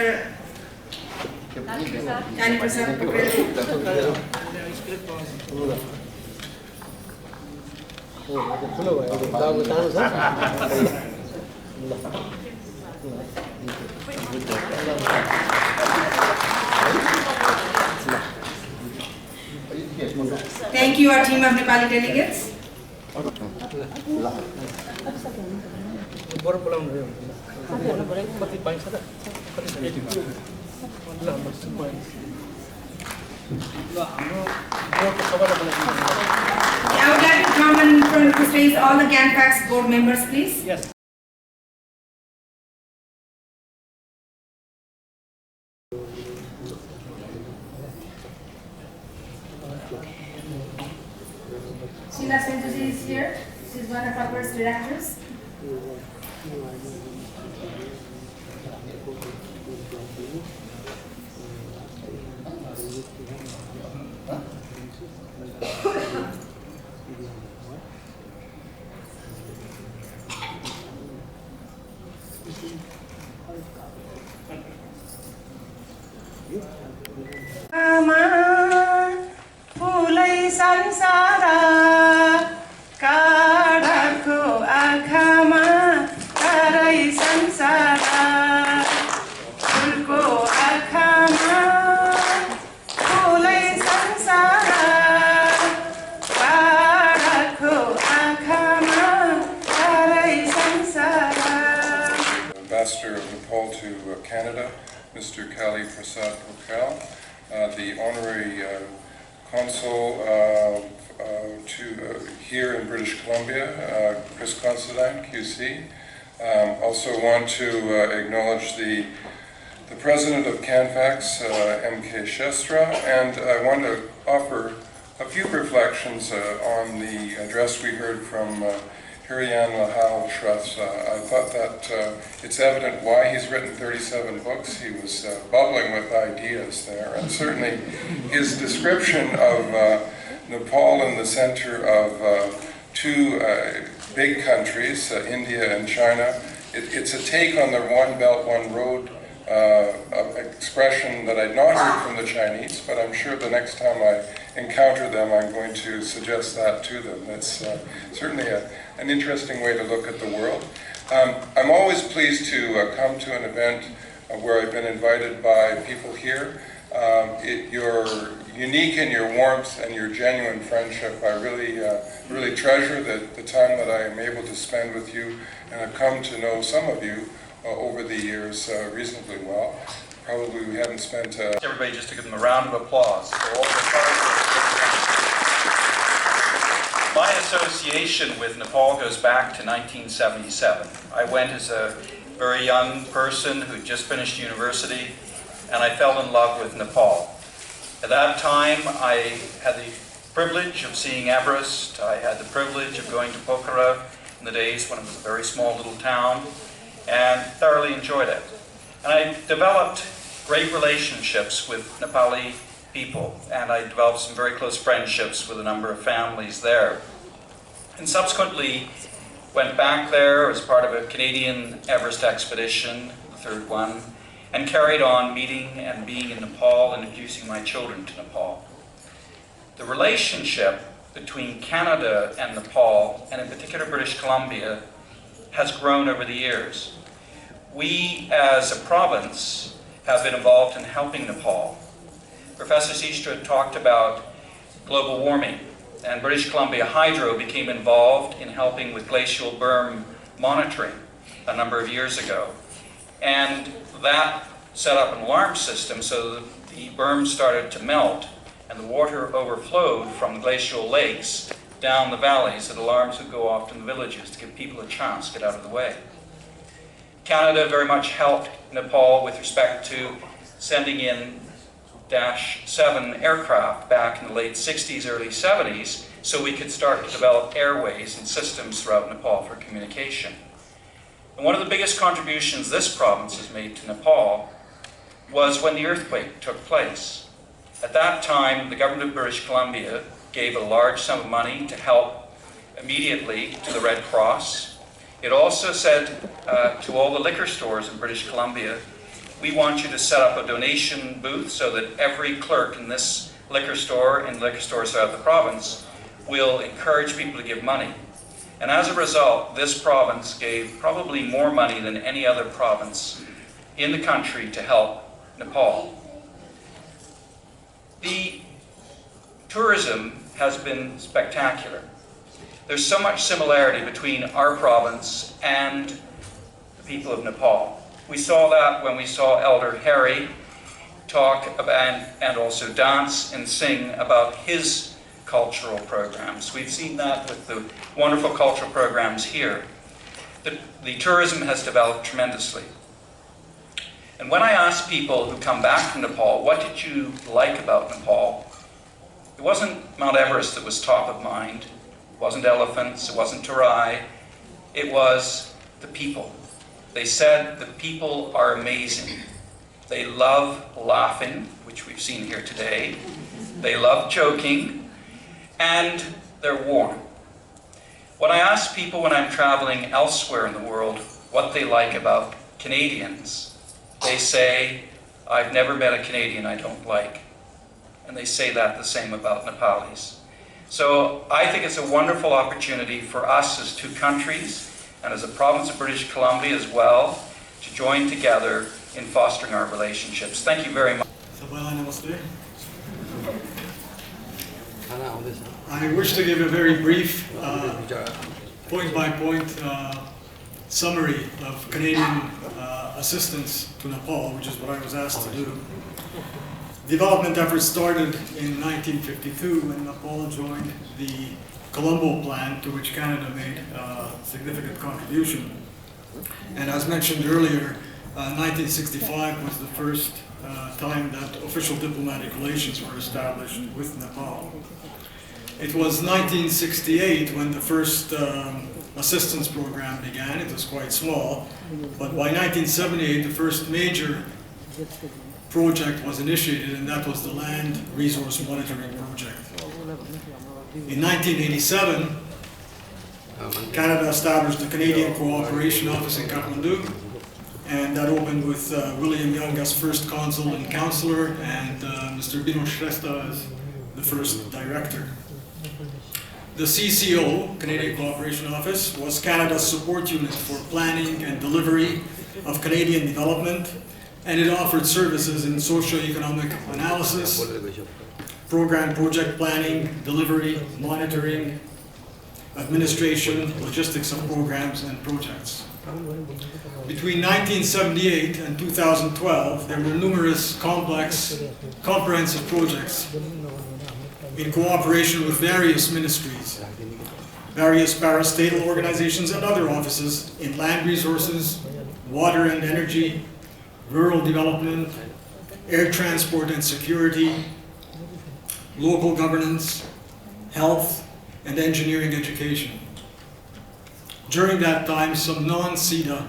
Speaker 2: Kani Prasad Pokrel. Thank you, our team of Nepali delegates. I would like to come in front of the stage all the CanFax board members, please. Yes. Sheila Senjuji is here. She's one of our first directors.
Speaker 13: फुलै संसार काढको आँखामा तारै संसार फुलको आँखामा फुलै संसार काढको आँखामा तारै संसार.
Speaker 14: Ambassador of Nepal to Canada, Mr. Kali Prasad Pokrel, the honorary consul here in British Columbia, Chris Considine, QC. Also want to acknowledge the president of CanFax, MK Shestra, and I want to offer a few reflections on the address we heard from Hiranlal Shrestha. I thought that it's evident why he's written 37 books. He was bubbling with ideas there, and certainly his description of Nepal in the center of two big countries, India and China. It's a take on the One Belt, One Road expression that I'd not heard from the Chinese, but I'm sure the next time I encounter them, I'm going to suggest that to them. That's certainly an interesting way to look at the world. I'm always pleased to come to an event where I've been invited by people here. You're unique in your warmth and your genuine friendship. I really treasure the time that I am able to spend with you, and I've come to know some of you over the years reasonably well. Probably we haven't spent...
Speaker 15: Everybody just to give them a round of applause for all the hard work. My association with Nepal goes back to 1977. I went as a very young person who just finished university, and I fell in love with Nepal. At that time, I had the privilege of seeing Everest. I had the privilege of going to Pokhara in the days when it was a very small little town, and thoroughly enjoyed it. And I developed great relationships with Nepali people, and I developed some very close friendships with a number of families there. And subsequently went back there as part of a Canadian Everest expedition, the third one, and carried on meeting and being in Nepal and introducing my children to Nepal. The relationship between Canada and Nepal, and in particular British Columbia, has grown over the years. We, as a province, have been involved in helping Nepal. Professor Seastra talked about global warming, and British Columbia Hydro became involved in helping with glacial berm monitoring a number of years ago. And that set up an alarm system so that the berm started to melt and the water overflowed from the glacial lakes down the valleys, that alarms would go off in the villages to give people a chance to get out of the way. Canada very much helped Nepal with respect to sending in Dash 7 aircraft back in the late 60s, early 70s, so we could start to develop airways and systems throughout Nepal for communication. And one of the biggest contributions this province has made to Nepal was when the earthquake took place. At that time, the government of British Columbia gave a large sum of money to help immediately to the Red Cross. It also said to all the liquor stores in British Columbia, we want you to set up a donation booth so that every clerk in this liquor store and liquor stores throughout the province will encourage people to give money. And as a result, this province gave probably more money than any other province in the country to help Nepal. The tourism has been spectacular. There's so much similarity between our province and the people of Nepal. We saw that when we saw Elder Harry talk about, and also dance and sing about his cultural programs. We've seen that with the wonderful cultural programs here. The tourism has developed tremendously. And when I ask people who come back from Nepal, what did you like about Nepal? It wasn't Mount Everest that was top of mind. It wasn't elephants, it wasn't Terai. It was the people. They said the people are amazing. They love laughing, which we've seen here today. They love joking, and they're warm. When I ask people when I'm traveling elsewhere in the world what they like about Canadians, they say, I've never met a Canadian I don't like. And they say that the same about Nepalis. So I think it's a wonderful opportunity for us as two countries and as a province of British Columbia as well to join together in fostering our relationships. Thank you very much.
Speaker 16: I wish to give a very brief, point-by-point summary of Canadian assistance to Nepal, which is what I was asked to do. Development efforts started in 1952 when Nepal joined the Colombo Plan, to which Canada made a significant contribution. And as mentioned earlier, 1965 was the first time that official diplomatic relations were established with Nepal. It was 1968 when the first assistance program began. It was quite small, but by 1978 the first major project was initiated, and that was the Land Resource Monitoring Project. In 1987, Canada established the Canadian Cooperation Office in Kathmandu, and that opened with William Young as first consul and councillor, and Mr. Bino Shrestha as the first director. The CCO, Canadian Cooperation Office, was Canada's support unit for planning and delivery of Canadian development, and it offered services in socio-economic analysis, project planning, delivery, monitoring, administration, logistics of programs and projects. Between 1978 and 2012, there were numerous complex, comprehensive projects in cooperation with various ministries, various parastatal organizations and other offices in land resources, water and energy, rural development, air transport and security, local governance, health, and engineering education. During that time, some non-CEDA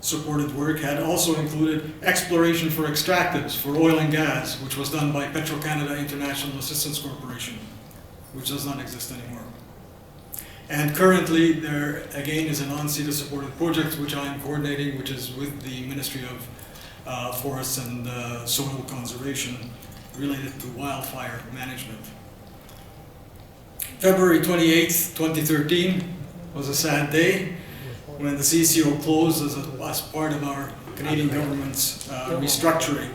Speaker 16: supported work had also included exploration for extractives for oil and gas, which was done by Petro-Canada International Assistance Corporation, which does not exist anymore. And currently, there again is a non-CEDA supported project which I am coordinating, which is with the Ministry of Forests and Soil Conservation related to wildfire management. February 28th, 2013 was a sad day when the CCO closed as part of our Canadian government's restructuring.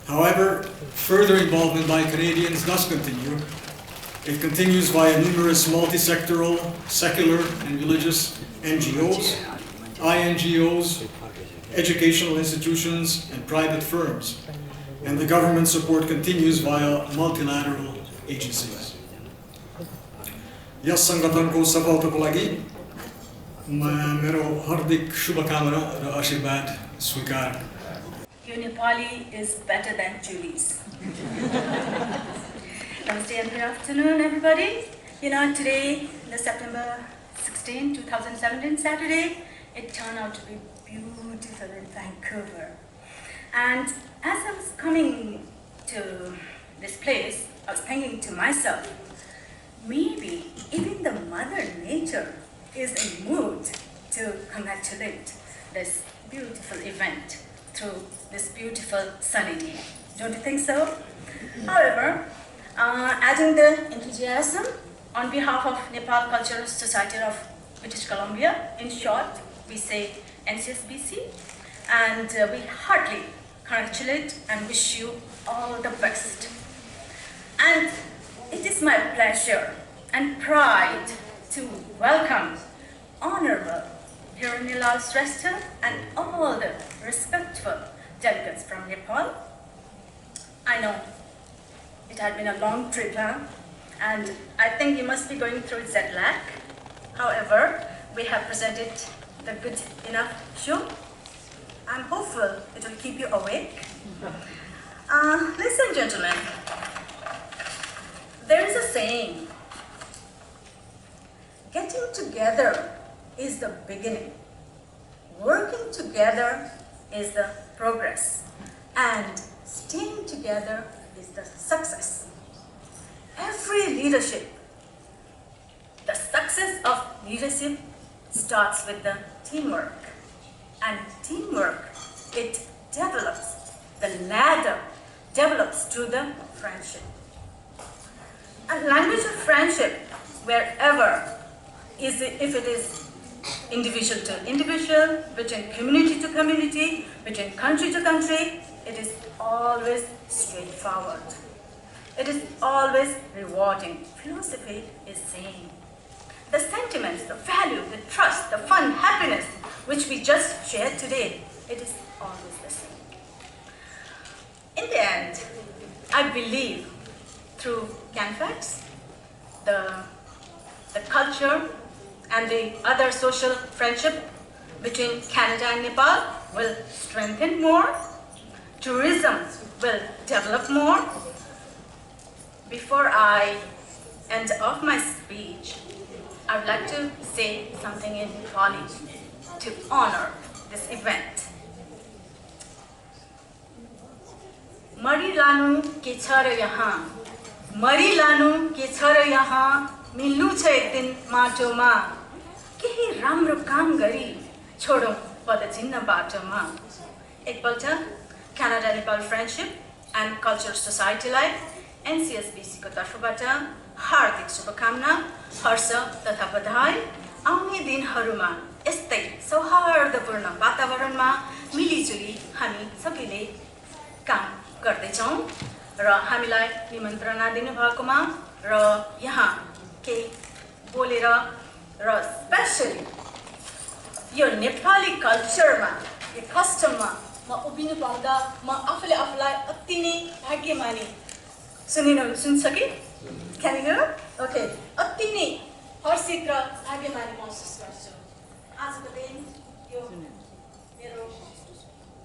Speaker 16: However, further involvement by Canadians does continue. It continues via numerous multi-sectoral, secular and religious NGOs, INGOs, educational institutions, and private firms. And the government support continues via multilateral agencies. यस सङ्गठनको सफलताको लागि मेरो हार्दिक शुभकामना र आशीर्वाद स्वीकार।
Speaker 9: Your Nepali is better than Julie's. Namaste and good afternoon, everybody. You know, today, the September 16, 2017, Saturday, it turned out to be beautiful in Vancouver. And as I was coming to this place, I was thinking to myself, maybe even the Mother Nature is in mood to congratulate this beautiful event through this beautiful sunny day. Don't you think so? However, adding the enthusiasm on behalf of Nepal Cultural Society of British Columbia, in short, we say NCSBC, and we heartily congratulate and wish you all the best. And it is my pleasure and pride to welcome Honorable Hiranilal Shrestha and all the respectful delegates from Nepal. I know it had been a long trip, and I think you must be going through jet lag. However, we have presented the good enough show. I'm hopeful it will keep you awake. Ladies and gentlemen, there is a saying, getting together is the beginning. Working together is the progress. And staying together is the success. Every leadership, the success of leadership starts with the teamwork. And teamwork, it develops, the ladder develops through the friendship. A language of friendship, wherever, if it is individual to individual, between community to community, between country to country, it is always straightforward. It is always rewarding. Philosophy is same. The sentiments, the value, the trust, the fun, happiness, which we just shared today, it is always the same. In the end, I believe through CanFax, the culture and the other social friendship between Canada and Nepal will strengthen more. Tourism will develop more. Before I end off my speech, I would like to say something in Nepali to honor this event. Mari lanu ke cha ra yahan, mari lanu ke cha ra yahan, milnu cha ek din mato ma, kehi राम्रो काम गरी छोडौं पदचिन्ह बाटोमा। एकपल्ट Canada Nepal Friendship and Culture Society lie NCSBC को तर्फबाट हार्दिक शुभकामना, हर्ष तथा बधाई। आउने दिनहरुमा यस्तै सौहार्दपूर्ण वातावरणमा मिलिजुली हामी सबैले काम गर्दै छौं र हामीलाई निमन्त्रणा दिनुभएकोमा र यहाँ केही बोलेर
Speaker 17: गरेर र स्पेशली यो नेपाली कल्चरमा यो कस्टममा म उभिनु पाउँदा म आफूले आफूलाई अति नै भाग्यमानी सुन्छ कि Can you hear? Okay. अति नै हर्षित र भाग्यमानी महसुस गर्छु आजको दिन यो मेरो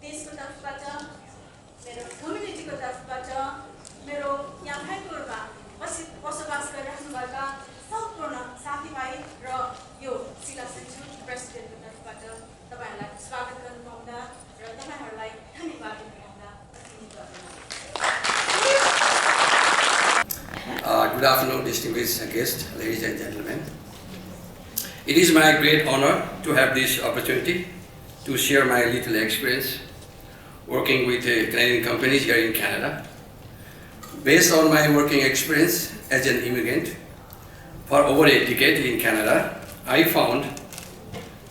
Speaker 17: देशको तर्फबाट मेरो कम्युनिटीको तर्फबाट मेरो यहाँ भाइपुरमा बसोबास गरिराख्नुभएका सम्पूर्ण साथीभाइ र यो जिल्ला सचिव प्रेसिडेन्टको तर्फबाट तपाईँहरूलाई स्वागत गर्नु पाउँदा र तपाईँहरूलाई धन्यवाद दिनु पाउँदा
Speaker 18: Good afternoon, distinguished guests, ladies and gentlemen. It is my great honor to have this opportunity to share my little experience working with Canadian companies here in Canada. Based on my working experience as an immigrant for over a decade in Canada, I found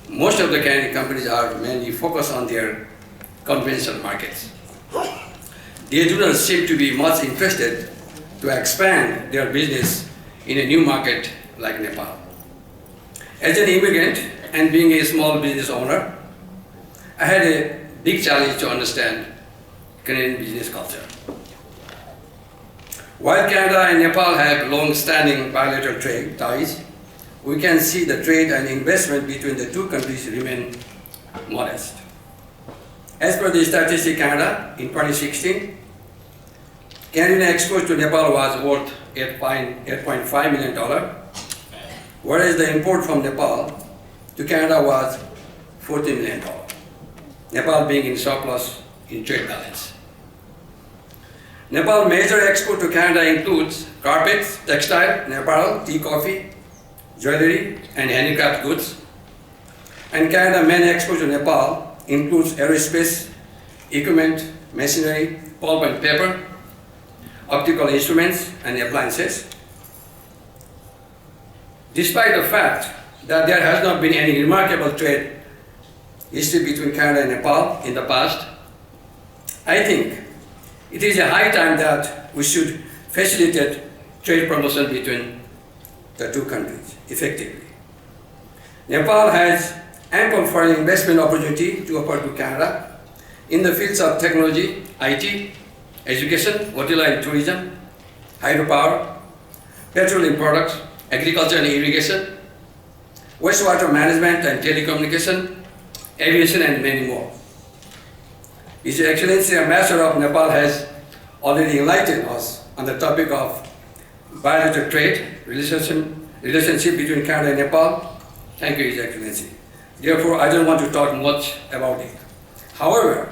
Speaker 18: most of the Canadian companies are mainly focused on their conventional markets. They do not seem to be much interested to expand their business in a new market like Nepal. As an immigrant and being a small business owner, I had a big challenge to understand Canadian business culture. While Canada and Nepal have long-standing bilateral trade ties, we can see the trade and investment between the two countries remain modest. As per the Statistics Canada, in 2016, Canadian exports to Nepal was worth $8.5 million, whereas the import from Nepal to Canada was $14 million, Nepal being in surplus in trade balance. Nepal's major export to Canada includes carpets, textile, apparel, tea, coffee, jewelry, and handicraft goods. And Canada's main export to Nepal includes aerospace, equipment, machinery, pulp and paper, optical instruments, and appliances. Despite the fact that there has not been any remarkable trade history between Canada and Nepal in the past, I think it is a high time that we should facilitate trade promotion between the two countries effectively. Nepal has ample foreign investment opportunity to offer to Canada in the fields of technology, IT, education, hotel and tourism, hydropower, petroleum products, agriculture and irrigation, wastewater management and telecommunication, aviation and many more. His Excellency Ambassador of Nepal has already enlightened us on the topic of bilateral trade relationship between Canada and Nepal. Thank you, His Excellency. Therefore, I don't want to talk much about it. However,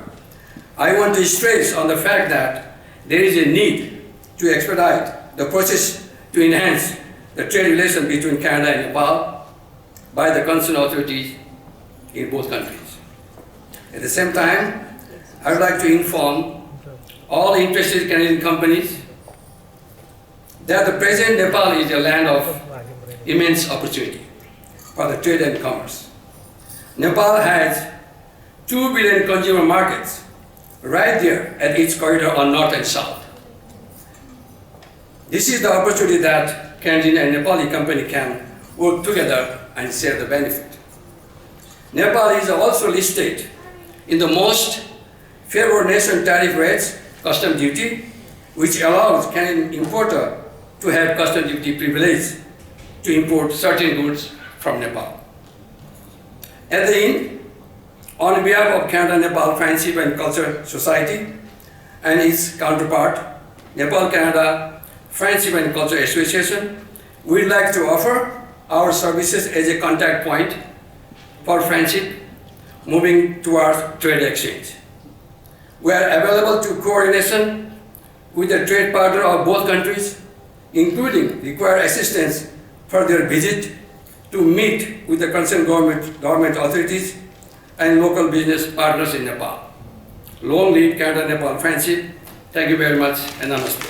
Speaker 18: I want to stress on the fact that there is a need to expedite the process to enhance the trade relation between Canada and Nepal by the concerned authorities in both countries. At the same time, I would like to inform all interested Canadian companies that the present Nepal is a land of immense opportunity for the trade and commerce. Nepal has 2 billion consumer markets right there at its corridor on north and south. This is the opportunity that Canadian and Nepali company can work together and share the benefit. Nepal is also listed in the most favored nation tariff rates, custom duty, which allows Canadian importer to have custom duty privilege to import certain goods from Nepal. At the end, on behalf of Canada-Nepal Friendship and Culture Society and its counterpart, Nepal-Canada Friendship and Culture Association, we'd like to offer our services as a contact point for friendship moving towards trade exchange. We are available to coordination with the trade partner of both countries, including require assistance for their visit to meet with the concerned government authorities and local business partners in Nepal. Long live Canada-Nepal Friendship. Thank you very much and namaste.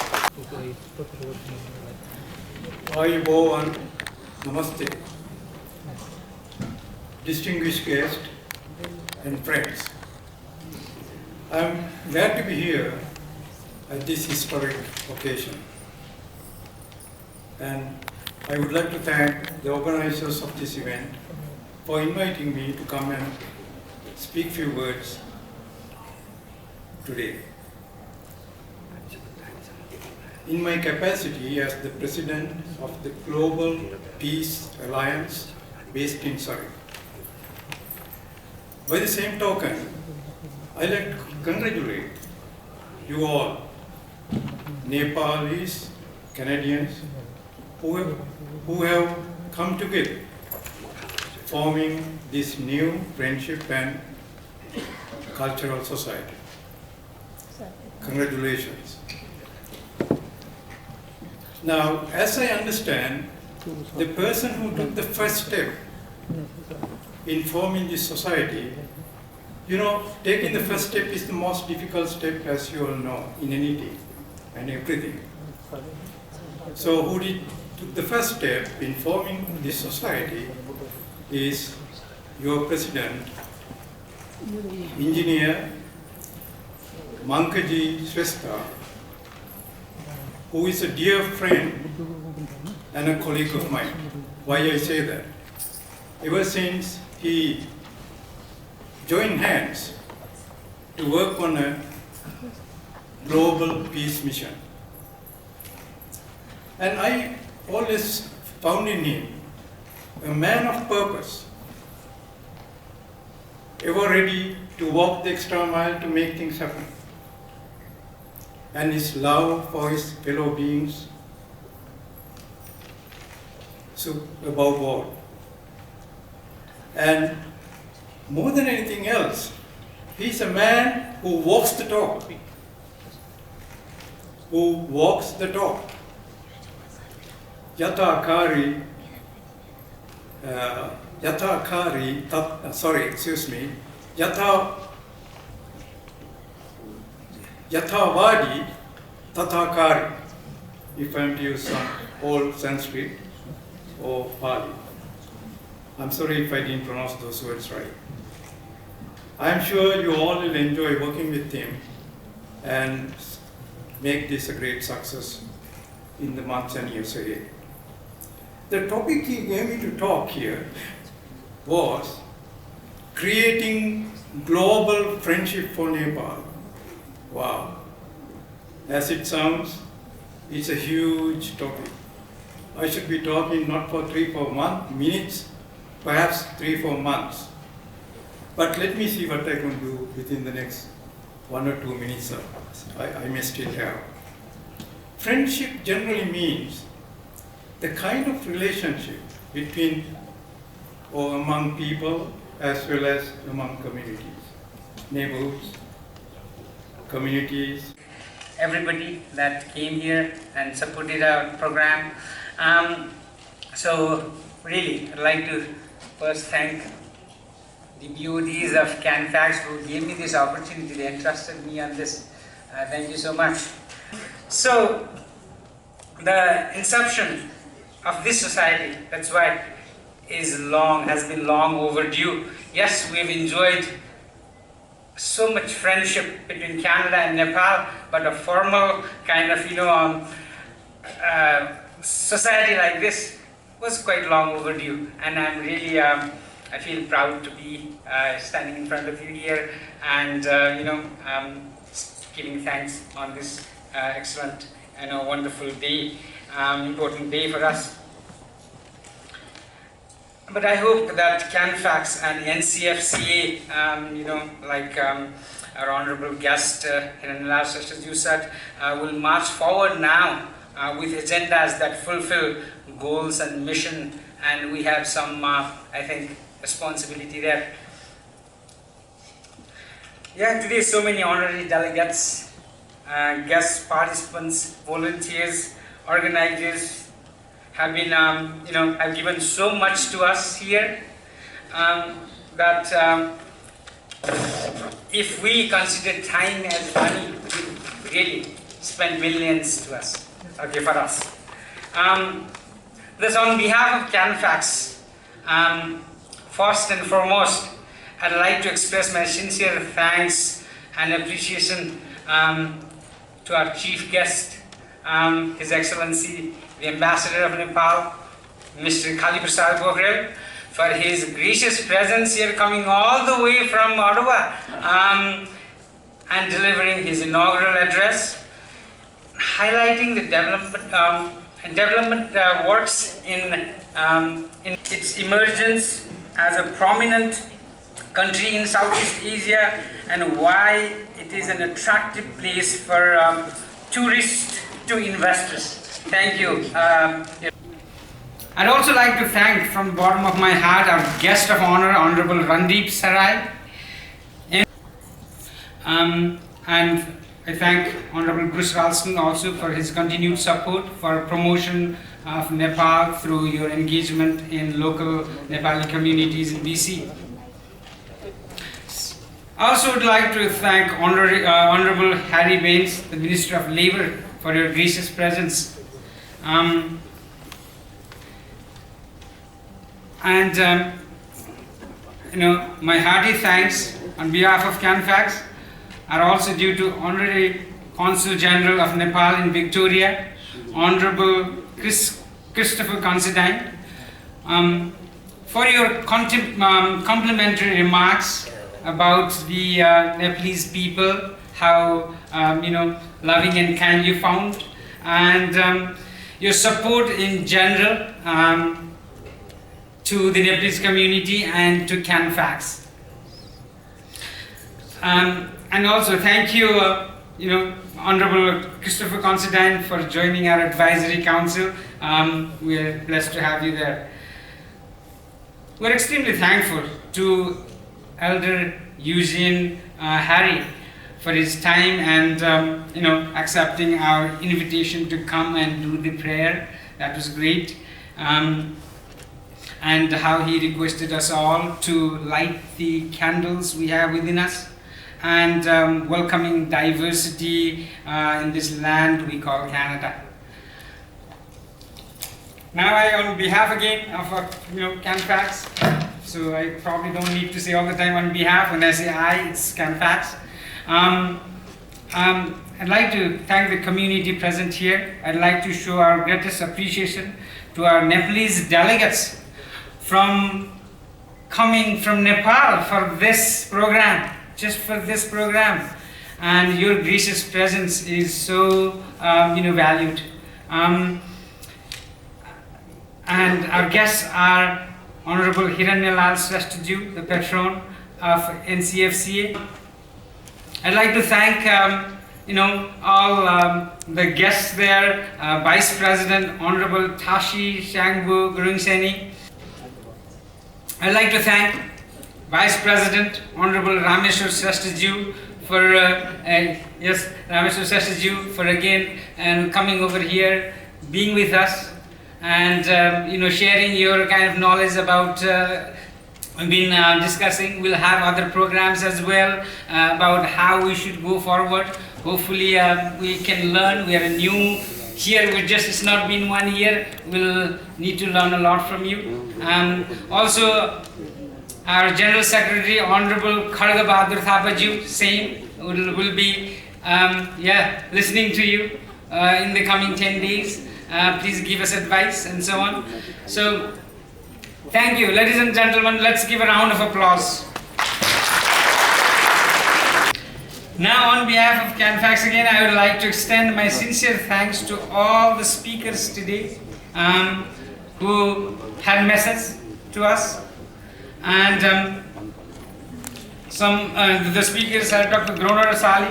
Speaker 3: Ayubowan, namaste. Distinguished guests and friends, I am glad to be here at this historic occasion. And
Speaker 5: I would like to thank the organizers of this event for inviting me to come and speak few words today. In my capacity as the President of the Global Peace Alliance based in Surrey. By the same token, I'd like to congratulate you all, Nepalese, Canadians, who have come together, forming this new friendship and cultural society. Congratulations. Now, as I understand, the person who took the first step in forming this society, taking the first step is the most difficult step, as you all know, in anything and everything. So who took the first step in forming this society is your president, Engineer Mankaji Shrestha, who is a dear friend and a colleague of mine. Why I say that? Ever since he joined hands to work on a global peace mission. And I always found in him a man of purpose, ever ready to walk the extra mile to make things happen. And his love for his fellow beings, so above all. And more than anything else, he's a man who walks the talk. Who walks the talk. Yata Kari, Yathavadi Tathakari, if I'm to use some old Sanskrit or Pali. I'm sorry if I didn't pronounce those words right. I'm sure you all will enjoy working with him and make this a great success in the months and years ahead. The topic he gave me to talk here was creating global friendship for Nepal. Wow. As it sounds, it's a huge topic. I should be talking not for 3-4 minutes, perhaps 3-4 months. But let me see what I can do within the next 1 or 2 minutes I may still have. Friendship generally means the kind of relationship between or among people as well as among communities, neighborhoods, communities.
Speaker 19: Everybody that came here and supported our program. So really, I'd like to first thank the BODs of CanFax who gave me this opportunity. They entrusted me on this. Thank you so much. So, the inception of this society, that's why, has been long overdue. Yes, we've enjoyed so much friendship between Canada and Nepal, but a formal kind of, society like this was quite long overdue. And I'm really, I feel proud to be standing in front of you here and, giving thanks on this excellent and wonderful day, important day for us. But I hope that CanFax and NCFCA, our honorable guest, Hiranlal Shrestha, as you said, will march forward now with agendas that fulfill goals and mission, and we have some, I think, responsibility there. Yeah, today so many honorary delegates, guest participants, volunteers, organizers, have been, have given so much to us here that if we consider time as money, we really spend millions to us, okay, for us. Thus, on behalf of CanFax, first and foremost, I'd like to express my sincere thanks and appreciation to our chief guest, His Excellency, the Ambassador of Nepal, Mr. Kali Prasad Bogrel, for his gracious presence here, coming all the way from Ottawa and delivering his inaugural address, highlighting the development works in its emergence as a prominent country in Southeast Asia and why it is an attractive place for tourists to investors. Thank you. I'd also like to thank from the bottom of my heart our guest of honor, Honorable Randeep Sarai. And I thank Honorable Bruce Ralston also for his continued support for promotion of Nepal through your engagement in local Nepali communities in BC. I also would like to thank Honorable Harry Baines, the Minister of Labour, for your gracious presence. My hearty thanks on behalf of CanFax are also due to Honorary Consul General of Nepal in Victoria, Honorable Christopher Considine, for your complimentary remarks about the Nepalese people, how loving and kind you found, and your support in general to the Nepalese community and to CanFax. And also thank you, Honorable Christopher Considine, for joining our advisory council. We are blessed to have you there. We're extremely thankful to Elder Eugene Harry for his time and accepting our invitation to come and do the prayer. That was great. And how he requested us all to light the candles we have within us and welcoming diversity in this land we call Canada. Now on behalf again of CanFax, so I probably don't need to say all the time on behalf. When I say I, it's CanFax. I'd like to thank the community present here. I'd like to show our greatest appreciation to our Nepalese delegates coming from Nepal for this program, just for this program. And your gracious presence is so valued. And our guests are Honorable Hiranyalal Sresthaji, the patron of NCFCA. I'd like to thank all the guests there, Vice President Honorable Tashi Shangbu Gurungseni. I'd like to thank Vice President Honorable Rameshwar Sresthaji for again coming over here, being with us, and sharing your kind of knowledge about we've been discussing. We'll have other programs as well about how we should go forward. Hopefully we can learn. We are new here, it's not been 1 year. We'll need to learn a lot from you. Also our General Secretary Honorable Kharga Bahadur Thapaji, same, will be listening to you in the coming 10 days. Please give us advice and so on. So thank you, ladies and gentlemen. Let's give a round of applause. Now, on behalf of CanFax again, I would like to extend my sincere thanks to all the speakers today who had messages to us. And the speakers are Dr. Groner Asali,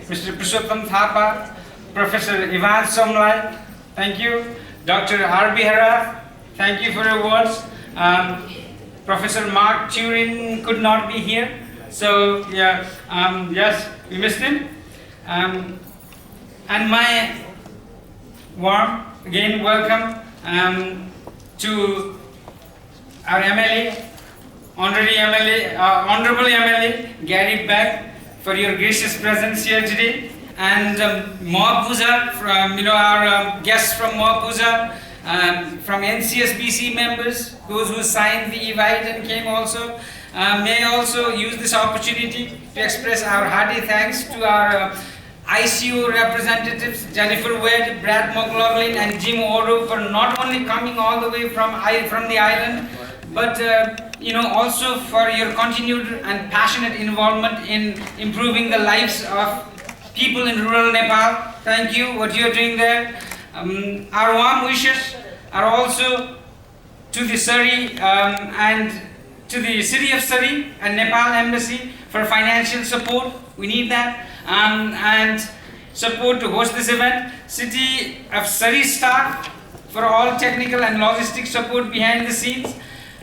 Speaker 19: Mr. Purushottam Thapa, Professor Ivan Somlai, thank you. Dr. R.B. Herath, thank you for your words. Professor Mark Turing could not be here, so yes, we missed him. And my warm, again, welcome to our MLA, Honorable MLA Gary Beck, for your gracious presence here today. And Moapuza, from our guests from Moapuza, from NCSBC members, those who signed the invite and came also. May I also use this opportunity to express our hearty thanks to our ICU representatives Jennifer Wade, Brad McLaughlin, and Jim Oro for not only coming all the way from the island, but also for your continued and passionate involvement in improving the lives of people in rural Nepal. Thank you, what you are doing there. Our warm wishes are also to the Surrey and to the city of Surrey and Nepal Embassy for financial support. We need that. And support to host this event. City of Surrey staff for all technical and logistic support behind the scenes.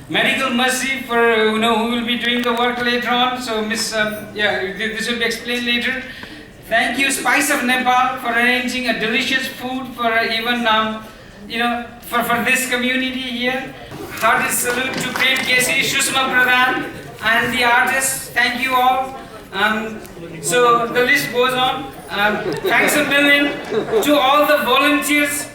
Speaker 19: Medical Mercy for who will be doing the work later on. So this will be explained later. Thank you Spice of Nepal for arranging a delicious food for even for this community here. Hearty salute to Prem Kesi, Shushma Pradhan and the artists. Thank you all. So the list goes on. Thanks a million to all the volunteers,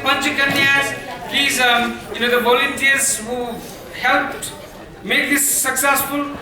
Speaker 19: Panchakanyas. Please, the volunteers who helped make this successful.